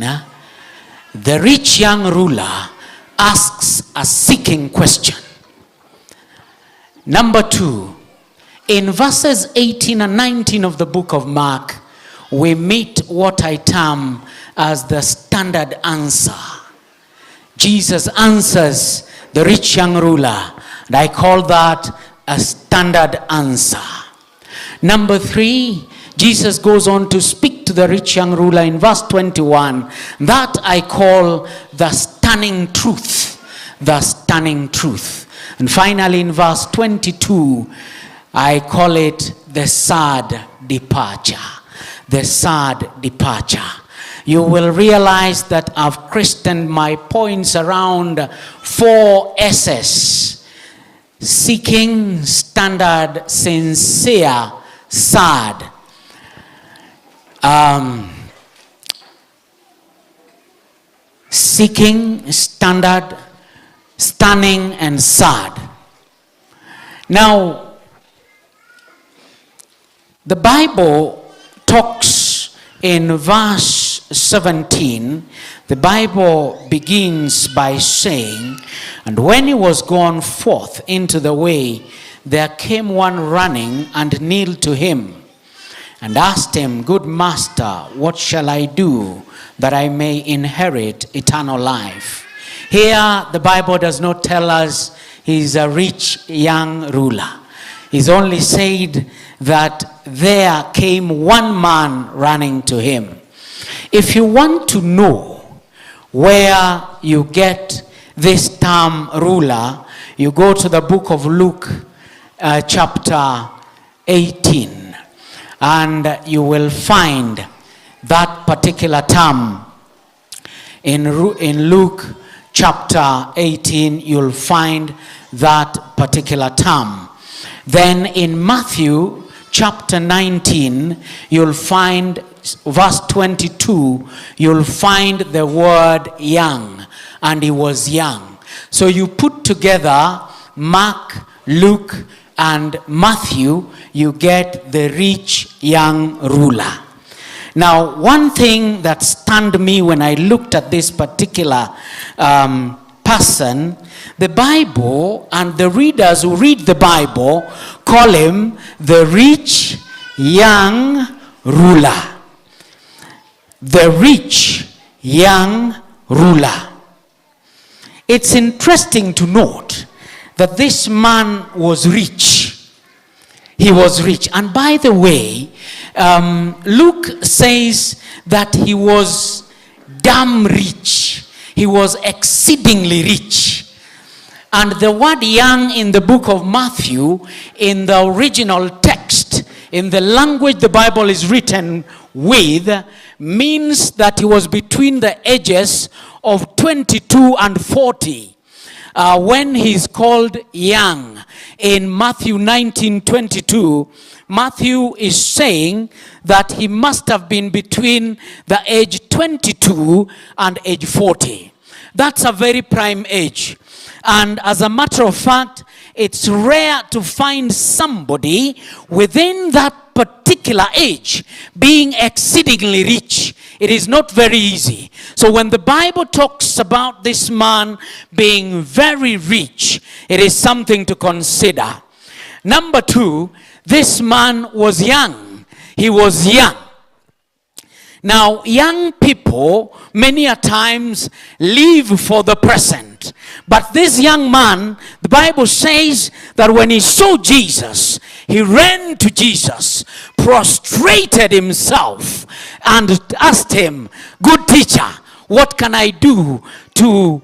the rich young ruler asks a seeking question. Number 2, in verses 18 and 19 of the book of Mark, we meet what I term as the standard answer. Jesus answers the rich young ruler, and I call that a standard answer. Number 3, Jesus goes on to speak to the rich young ruler in verse 21. That I call the stunning truth. The stunning truth. And finally in verse 22, I call it the sad departure. The sad departure. You will realize that I've christened my points around 4 S's. Seeking, standard, sincere, sad. Seeking, standard, stunning and sad. Now, the Bible talks in verse 17, the Bible begins by saying, "And when he was gone forth into the way, there came one running and kneeled to him, and asked him, Good master, what shall I do that I may inherit eternal life?" Here, the Bible does not tell us he's a rich young ruler. He's only said that there came one man running to him. If you want to know where you get this term ruler, you go to the book of Luke, chapter 18, and you will find that particular term. In Luke chapter 18, you'll find that particular term. Then in Matthew chapter 19, you'll find verse 22, you'll find the word young, and he was young. So you put together Mark, Luke, and Matthew, you get the rich young ruler. Now, one thing that stunned me when I looked at this particular person, the Bible and the readers who read the Bible call him the rich young ruler. The rich young ruler. It's interesting to note that this man was rich. He was rich. And by the way, Luke says that he was damn rich. He was exceedingly rich. And the word young in the book of Matthew, in the original text, in the language the Bible is written with, means that he was between the ages of 22 and 40. When he's called young in Matthew 19:22, Matthew is saying that he must have been between the age 22 and age 40. That's a very prime age. And as a matter of fact, it's rare to find somebody within that particular age being exceedingly rich. It is not very easy. So when the Bible talks about this man being very rich, it is something to consider. Number two, this man was young. He was young. Now, young people many a times live for the present. But this young man, the Bible says that when he saw Jesus, he ran to Jesus, prostrated himself, and asked him, "Good teacher, what can I do to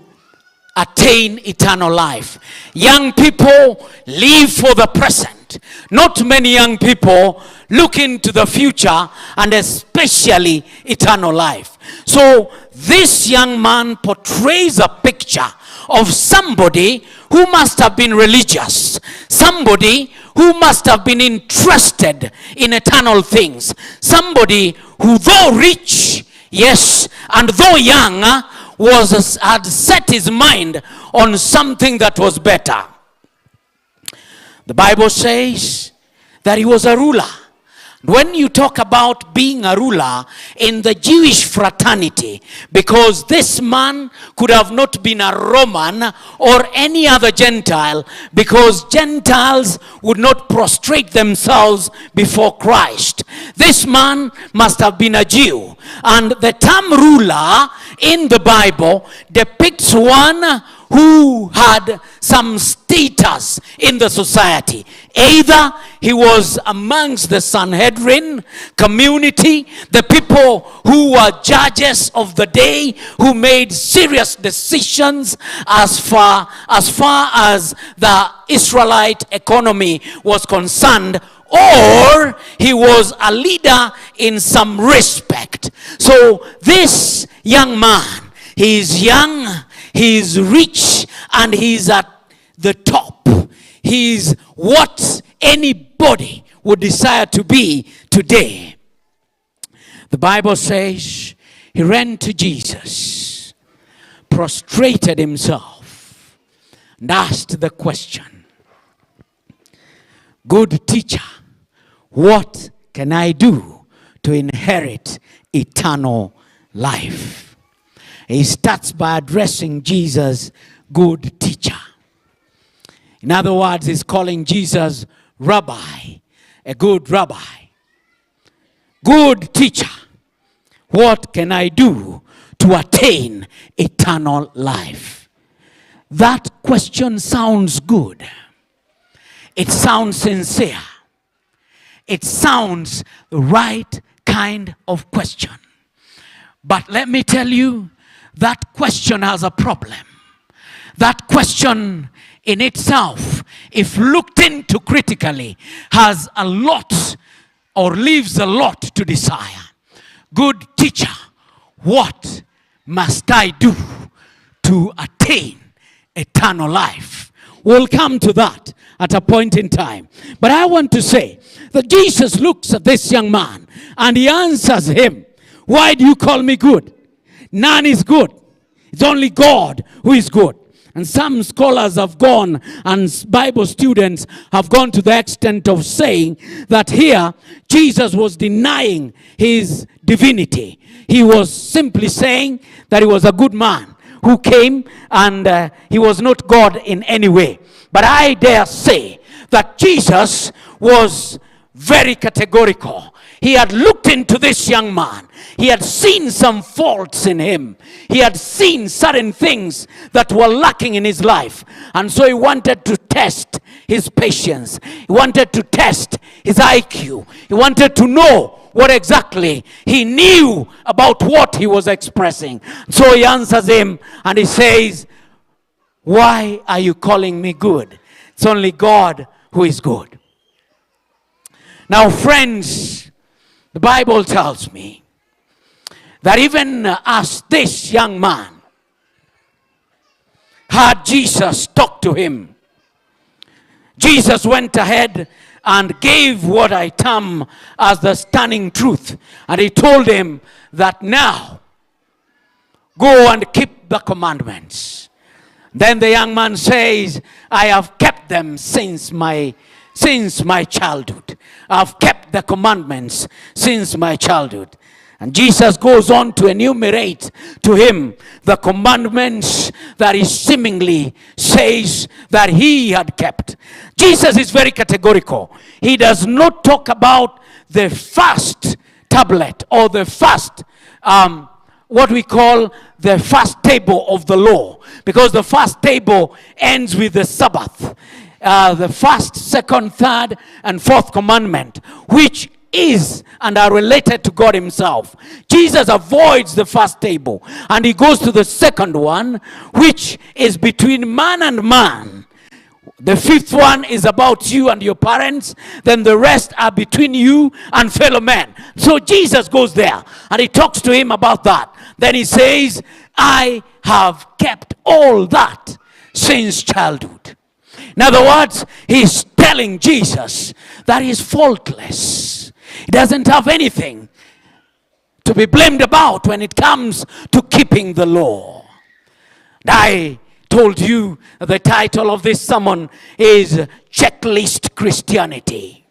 attain eternal life?" Young people live for the present. Not many young people look into the future, and especially eternal life. So this young man portrays a picture of somebody who must have been religious, somebody who must have been interested in eternal things, somebody who, though rich, yes, and though young, had set his mind on something that was better. The Bible says that he was a ruler. When you talk about being a ruler in the Jewish fraternity, because this man could have not been a Roman or any other Gentile, because Gentiles would not prostrate themselves before Christ. This man must have been a Jew. And the term ruler in the Bible depicts one who had some status in the society. Either he was amongst the Sanhedrin community, the people who were judges of the day, who made serious decisions as far as the Israelite economy was concerned, or he was a leader in some respect. So this young man, he is young, he is rich, and he is at the top. He is what anybody would desire to be today. The Bible says he ran to Jesus, prostrated himself, and asked the question, "Good teacher, what can I do to inherit eternal life?" He starts by addressing Jesus, good teacher. In other words, he's calling Jesus rabbi, a good rabbi. Good teacher, what can I do to attain eternal life? That question sounds good. It sounds sincere. It sounds the right kind of question. But let me tell you, that question has a problem. That question in itself, if looked into critically, has a lot or leaves a lot to desire. Good teacher, what must I do to attain eternal life? We'll come to that at a point in time. But I want to say that Jesus looks at this young man and he answers him, "Why do you call me good? None is good. It's only God who is good." And some scholars have gone, and Bible students have gone to the extent of saying that here Jesus was denying his divinity. He was simply saying that he was a good man who came and he was not God in any way. But I dare say that Jesus was very categorical. He had looked into this young man. He had seen some faults in him. He had seen certain things that were lacking in his life. And so he wanted to test his patience. He wanted to test his IQ. He wanted to know what exactly he knew about what he was expressing. So he answers him and he says, "Why are you calling me good? It's only God who is good." Now, friends, the Bible tells me that even as this young man had Jesus talk to him, Jesus went ahead and gave what I term as the stunning truth. And he told him that now, go and keep the commandments. Then the young man says, "I have kept them since my childhood. I've kept the commandments since my childhood." And Jesus goes on to enumerate to him the commandments that he seemingly says that he had kept. Jesus is very categorical. He does not talk about the first tablet or the first, what we call the first table of the law. Because the first table ends with the Sabbath. The first, second, third, and fourth commandment, which is and are related to God himself. Jesus avoids the first table and he goes to the second one, which is between man and man. The fifth one is about you and your parents. Then the rest are between you and fellow men. So Jesus goes there and he talks to him about that. Then he says, "I have kept all that since childhood." In other words, he's telling Jesus that he's faultless. He doesn't have anything to be blamed about when it comes to keeping the law. And I told you the title of this sermon is Checklist Christianity.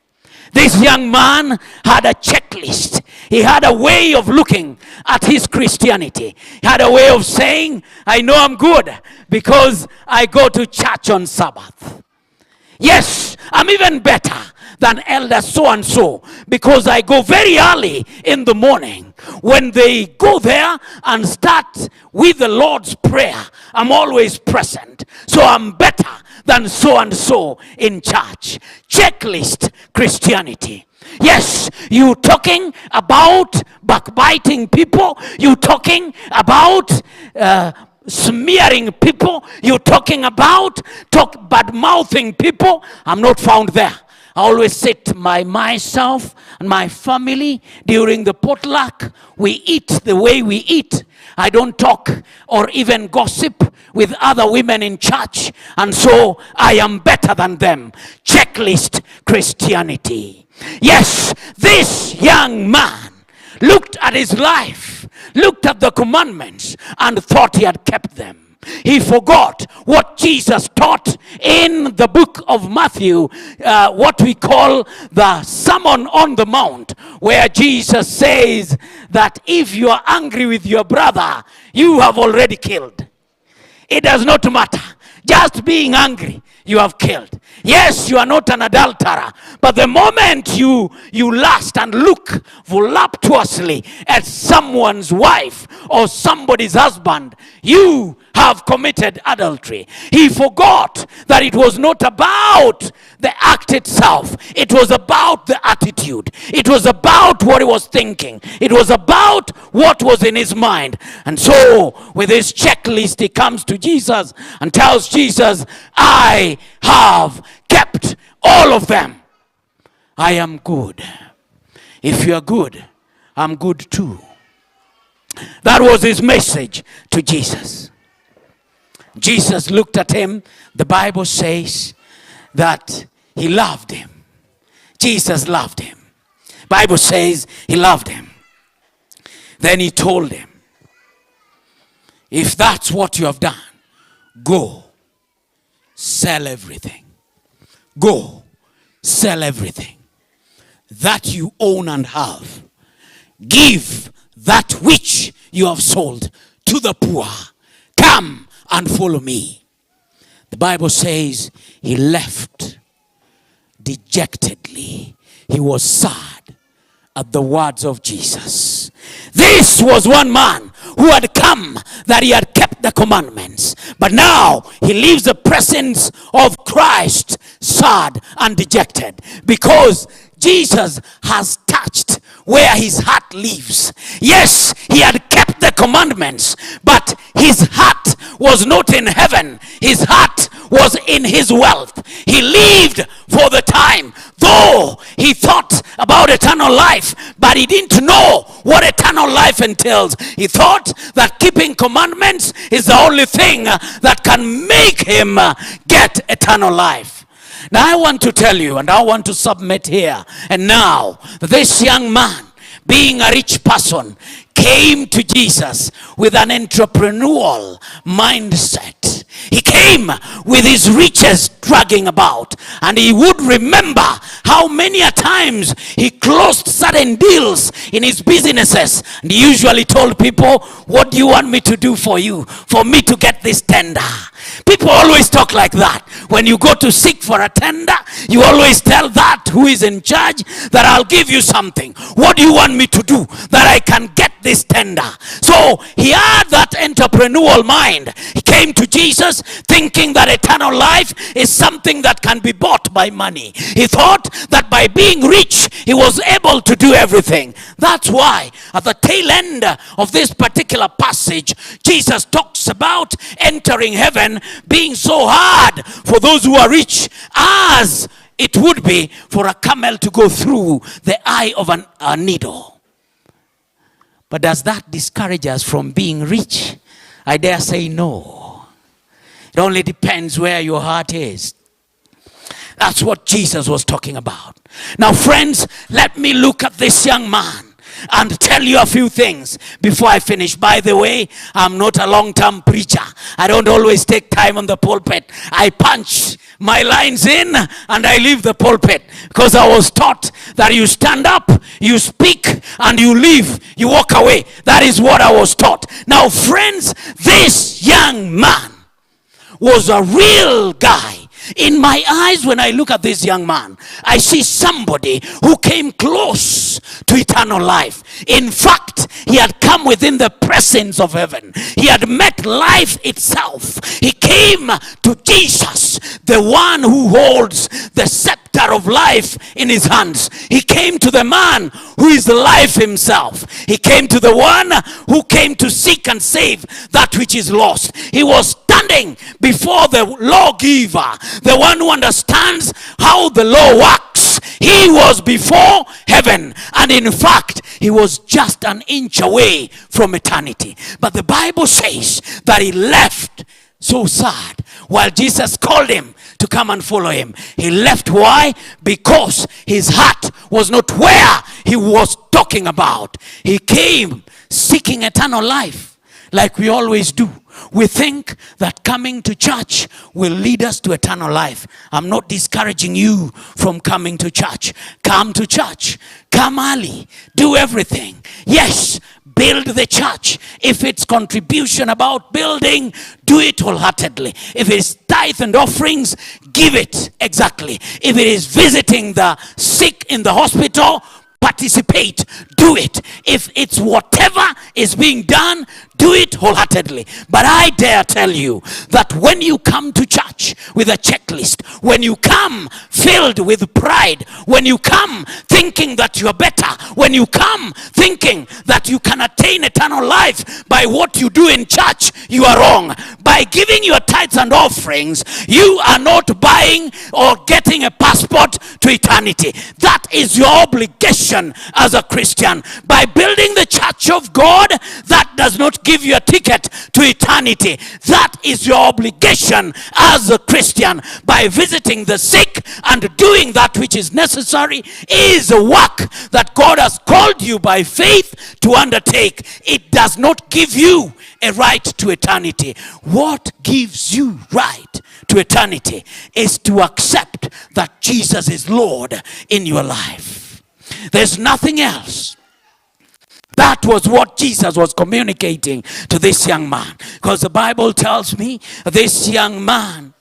This young man had a checklist. He had a way of looking at his Christianity. He had a way of saying, "I know I'm good because I go to church on Sabbath. Yes, I'm even better than elder so-and-so because I go very early in the morning. When they go there and start with the Lord's Prayer, I'm always present. So I'm better than so-and-so in church." Checklist Christianity. Yes, you talking about backbiting people. You talking about smearing people. You talking about bad-mouthing people. I'm not found there. I always sit by myself and my family during the potluck. We eat the way we eat. I don't talk or even gossip with other women in church. And so I am better than them. Checklist Christianity. Yes, this young man looked at his life, looked at the commandments and thought he had kept them. He forgot what Jesus taught in the book of Matthew, what we call the Sermon on the Mount, where Jesus says that if you are angry with your brother, you have already killed. It does not matter. Just being angry, you have killed. Yes, you are not an adulterer, but the moment you lust and look voluptuously at someone's wife or somebody's husband, you have committed adultery. He forgot that it was not about the act itself. It was about the attitude. It was about what he was thinking. It was about what was in his mind. And so, with his checklist, he comes to Jesus and tells Jesus, I have kept all of them. I am good. If you are good, I'm good too. That was his message to Jesus. Jesus looked at him. The Bible says that he loved him. Jesus loved him. Bible says he loved him. Then he told him, if that's what you have done, go, sell everything. Go, sell everything that you own and have. Give that which you have sold to the poor. Come and follow me. The Bible says he left dejectedly. He was sad at the words of Jesus. This was one man who had come that he had kept the commandments. But now he leaves the presence of Christ sad and dejected because Jesus has touched where his heart lives. Yes, he had kept the commandments, but his heart was not in heaven. His heart was in his wealth. He lived for the time, though he thought about eternal life, but he didn't know what eternal life entails. He thought that keeping commandments is the only thing that can make him get eternal life. Now I want to tell you, and I want to submit here and now, this young man, being a rich person, came to Jesus with an entrepreneurial mindset. He came with his riches dragging about, and he would remember how many a times he closed certain deals in his businesses, and he usually told people, what do you want me to do for you, for me to get this tender? People always talk like that. When you go to seek for a tender, you always tell that who is in charge that I'll give you something. What do you want me to do that I can get this tender? So he had that entrepreneurial mind. He came to Jesus thinking that eternal life is something that can be bought by money. He thought that by being rich, he was able to do everything. That's why at the tail end of this particular passage, Jesus talks about entering heaven being so hard for those who are rich as it would be for a camel to go through the eye of a needle. But does that discourage us from being rich? I dare say no. It only depends where your heart is. That's what Jesus was talking about. Now, friends, let me look at this young man and tell you a few things before I finish. By the way, I'm not a long-term preacher. I don't always take time on the pulpit. I punch my lines in and I leave the pulpit because I was taught that you stand up, you speak, and you leave, you walk away. That is what I was taught. Now, friends, this young man was a real guy. In my eyes, when I look at this young man, I see somebody who came close to eternal life. In fact, he had come within the presence of heaven. He had met life itself. He came to Jesus, the one who holds the scepter of life in his hands. He came to the man who is life himself. He came to the one who came to seek and save that which is lost. He was standing before the lawgiver, the one who understands how the law works. He was before heaven, and in fact, he was just an inch away from eternity. But the Bible says that he left so sad while Jesus called him to come and follow him. He left. Why? Because his heart was not where he was talking about. He came seeking eternal life, like we always do. We think that coming to church will lead us to eternal life. I'm not discouraging you from coming to church. Come to church. Come early. Do everything. Yes, build the church. If it's contribution about building, do it wholeheartedly. If it's tithe and offerings, give it exactly. If it is visiting the sick in the hospital, participate, do it. If it's whatever is being done, do it wholeheartedly. But I dare tell you that when you come to church with a checklist, when you come filled with pride, when you come thinking that you are better, when you come thinking that you can attain eternal life by what you do in church, you are wrong. By giving your tithes and offerings, you are not buying or getting a passport to eternity. That is your obligation as a Christian. By building the church of God, that does not give you a ticket to eternity. That is your obligation as a Christian. By visiting the sick and doing that which is necessary is a work that God has called you by faith to undertake. It does not give you a right to eternity. What gives you right to eternity is to accept that Jesus is Lord in your life. There's nothing else. That was what Jesus was communicating to this young man. Because the Bible tells me this young man,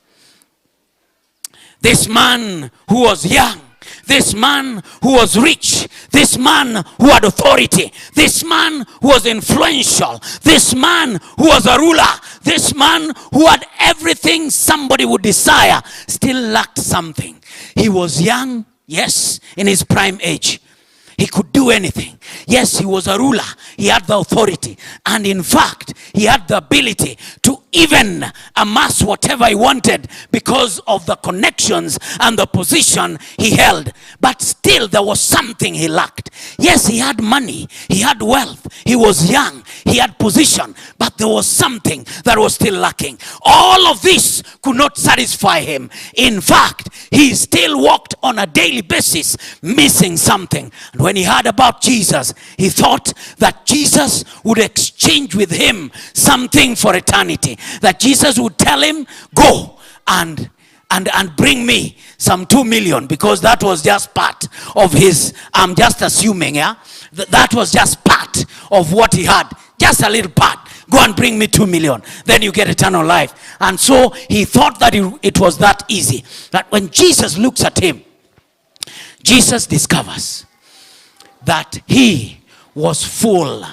this man who was young, this man who was rich, this man who had authority, this man who was influential, this man who was a ruler, this man who had everything somebody would desire, still lacked something. He was young, yes, in his prime age. He could do anything. Yes, he was a ruler. He had the authority. And in fact, he had the ability to even amass whatever he wanted because of the connections and the position he held. But still, there was something he lacked. Yes, he had money. He had wealth. He was young. He had position. But there was something that was still lacking. All of this could not satisfy him. In fact, he still walked on a daily basis missing something. And when he heard about Jesus, he thought that Jesus would exchange with him something for eternity. That Jesus would tell him, go and bring me some 2 million, because that was just part of his, I'm just assuming, yeah? That was just part of what he had. Just a little part. Go and bring me 2 million. Then you get eternal life. And so he thought that it was that easy. That when Jesus looks at him, Jesus discovers that he was full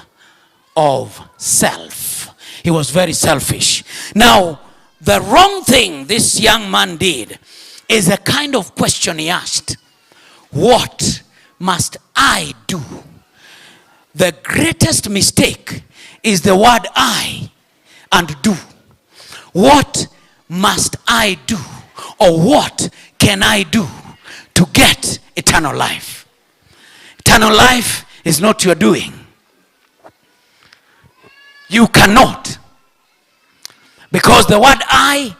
of self. He was very selfish. Now, the wrong thing this young man did is a kind of question he asked. What must I do? The greatest mistake is the word I and do. What must I do? Or what can I do to get eternal life? Eternal life is not your doing. You cannot. Because the word I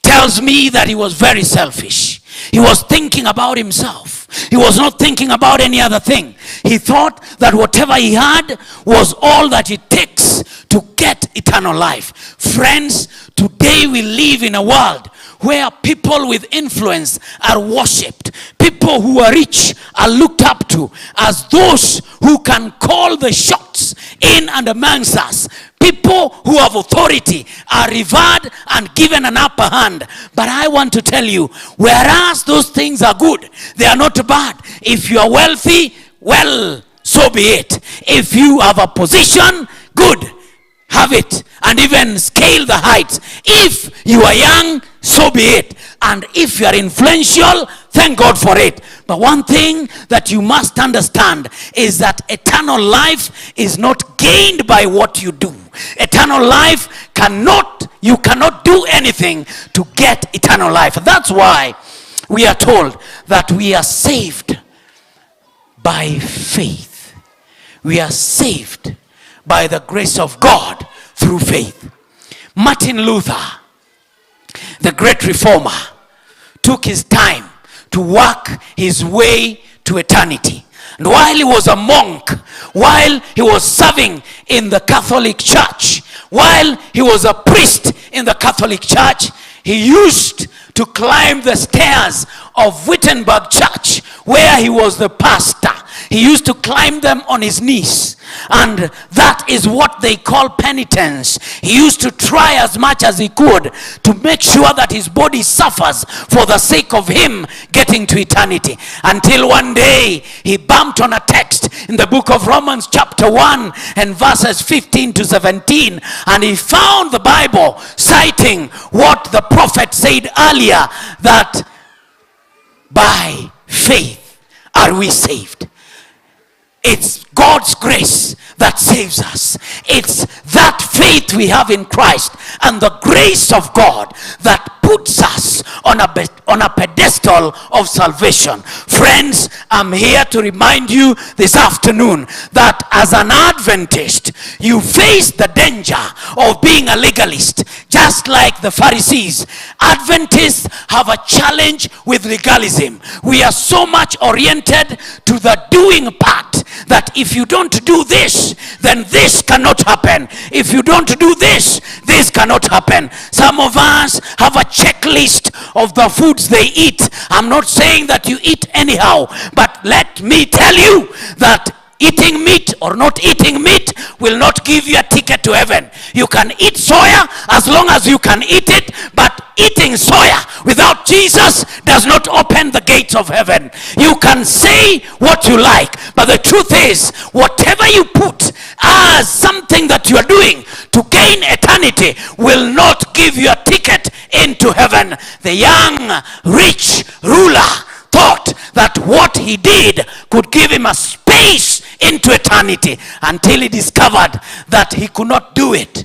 tells me that he was very selfish. He was thinking about himself. He was not thinking about any other thing. He thought that whatever he had was all that it takes to get eternal life. Friends, today we live in a world where people with influence are worshipped. People who are rich are looked up to as those who can call the shots in and amongst us. People who have authority are revered and given an upper hand. But I want to tell you, whereas those things are good, they are not bad. If you are wealthy, well, so be it. If you have a position, good, have it, and even scale the heights. If you are young, so be it. And if you are influential, thank God for it. But one thing that you must understand is that eternal life is not gained by what you do. Eternal life you cannot do anything to get eternal life. That's why we are told that we are saved by faith. We are saved by the grace of God through faith. Martin Luther, the great reformer, took his time to work his way to eternity. And while he was a monk, while he was serving in the Catholic Church, while he was a priest in the Catholic Church, he used to climb the stairs of Wittenberg Church, where he was the pastor. He used to climb them on his knees. And that is what they call penitence. He used to try as much as he could to make sure that his body suffers for the sake of him getting to eternity. Until one day he bumped on a text in the book of Romans chapter 1 and verses 15 to 17, and he found the Bible citing what the prophet said earlier, that by faith are we saved. It's God's grace that saves us. It's that faith we have in Christ and the grace of God that puts us on a pedestal of salvation. Friends, I'm here to remind you this afternoon that as an Adventist, you face the danger of being a legalist, just like the Pharisees. Adventists have a challenge with legalism. We are so much oriented to the doing part, that if you don't do this, then this cannot happen. If you don't do this, this cannot happen. Some of us have a checklist of the foods they eat. I'm not saying that you eat anyhow, but let me tell you that eating meat or not eating meat will not give you a ticket to heaven. You can eat soya as long as you can eat it, but eating soya without Jesus does not open the gates of heaven. You can say what you like, but the truth is, whatever you put as something that you are doing to gain eternity will not give you a ticket into heaven. The young rich ruler thought that what he did could give him a space into eternity, until he discovered that he could not do it.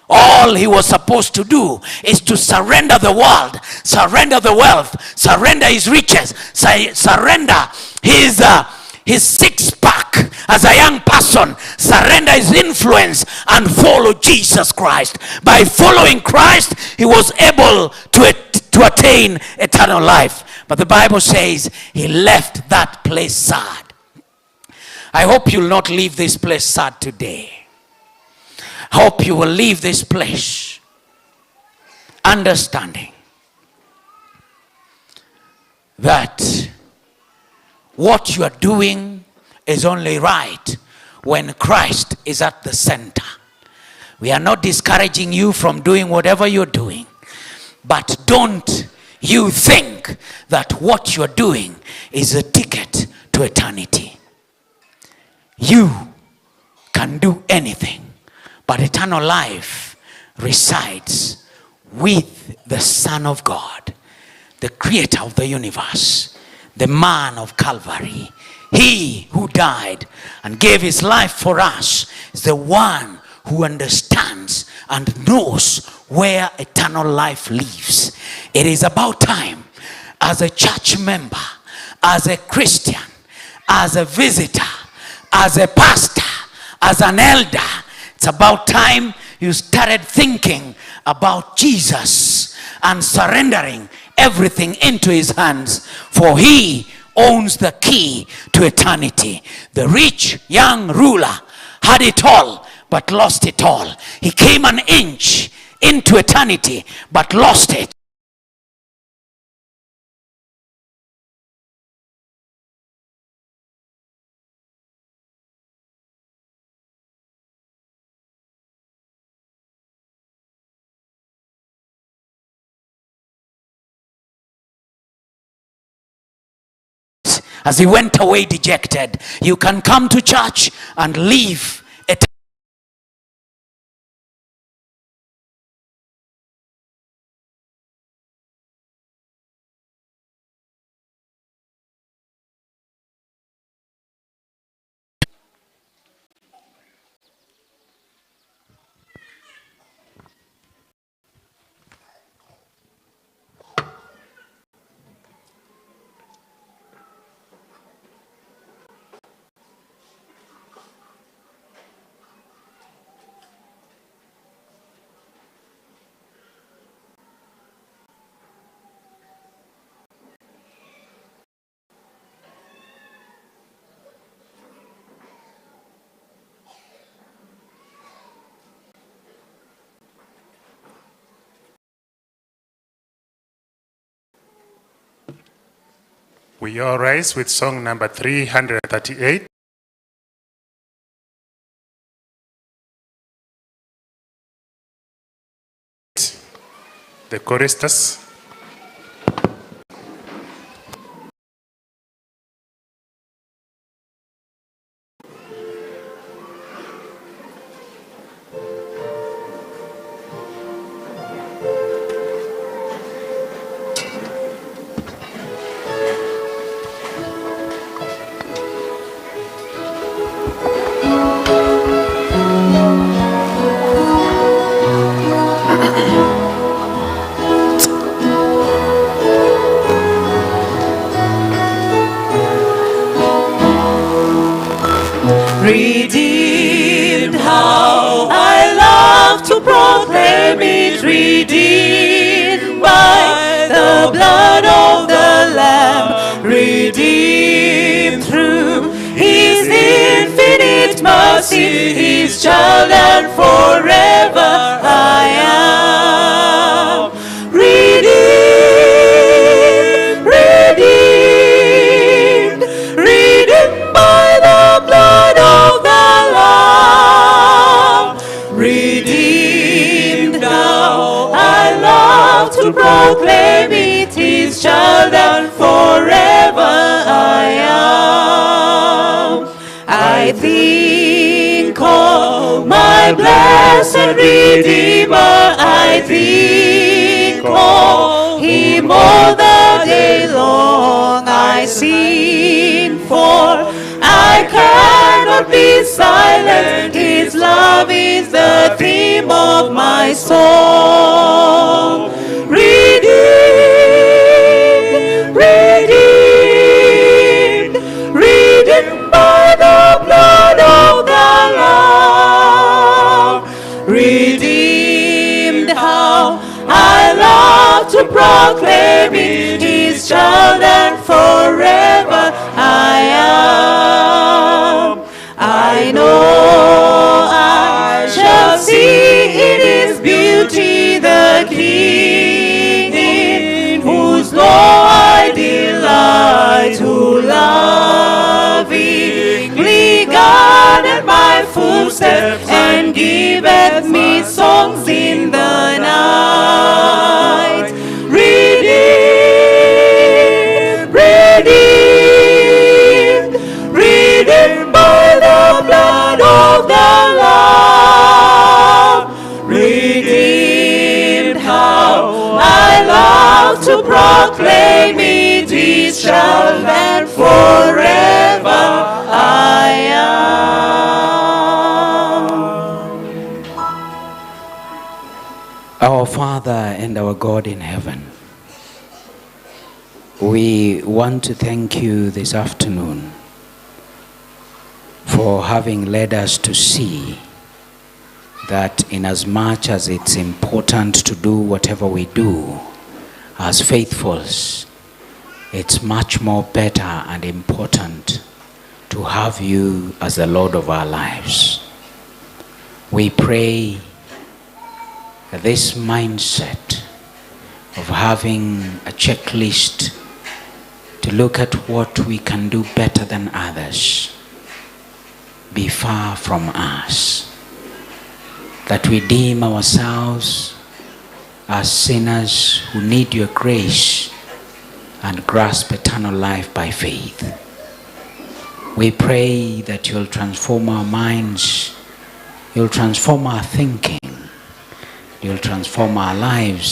All he was supposed to do is to surrender the world, surrender the wealth, surrender his riches, surrender his six-pack as a young person, surrender his influence and follow Jesus Christ. By following Christ, he was able to attain eternal life. But the Bible says he left that place sad. I hope you'll not leave this place sad today. I hope you will leave this place understanding that what you are doing is only right when Christ is at the center. We are not discouraging you from doing whatever you're doing, but don't you think that what you're doing is a ticket to eternity. You can do anything, but eternal life resides with the Son of God, the creator of the universe, the man of Calvary. He who died and gave his life for us is the one who understands and knows where eternal life lives. It is about time, as a church member, as a Christian, as a visitor, as a pastor, as an elder, it's about time you started thinking about Jesus and surrendering everything into his hands, for he owns the key to eternity. The rich young ruler had it all but lost it all. He came an inch into eternity but lost it. As he went away dejected. You can come to church and leave eternity. We all rise with song number 338. The choristers. Redeemed, how I love to proclaim it, redeemed by the blood of the Lamb, redeemed through His infinite mercy, His child, and forever I am redeemed, redeemed, redeemed by the blood of the Lamb, redeemed now. I love to proclaim it, His child, and forever I am. I think of my blessed Redeemer, I think of Him all the day long. I sing, for I cannot be silent. His love is the theme of my song. Redeemed, redeemed, redeemed by the blood of the Lamb, redeemed, how I love to proclaim it, His child, and forever I am. I know I shall see in His beauty the King, in whose law I delight, who lovingly guarded my footsteps and giveth me songs in the night. Redeemed, redeemed, redeemed by the blood of the Lamb, redeemed, how I love to proclaim it, His child, and forever I am. Our Father and our God in heaven, we want to thank you this afternoon for having led us to see that inasmuch as it's important to do whatever we do as faithfuls, it's much more better and important to have you as the Lord of our lives. We pray that this mindset of having a checklist to look at what we can do better than others be far from us, that we deem ourselves as sinners who need your grace and grasp eternal life by faith. We pray that you'll transform our minds, you'll transform our thinking, you'll transform our lives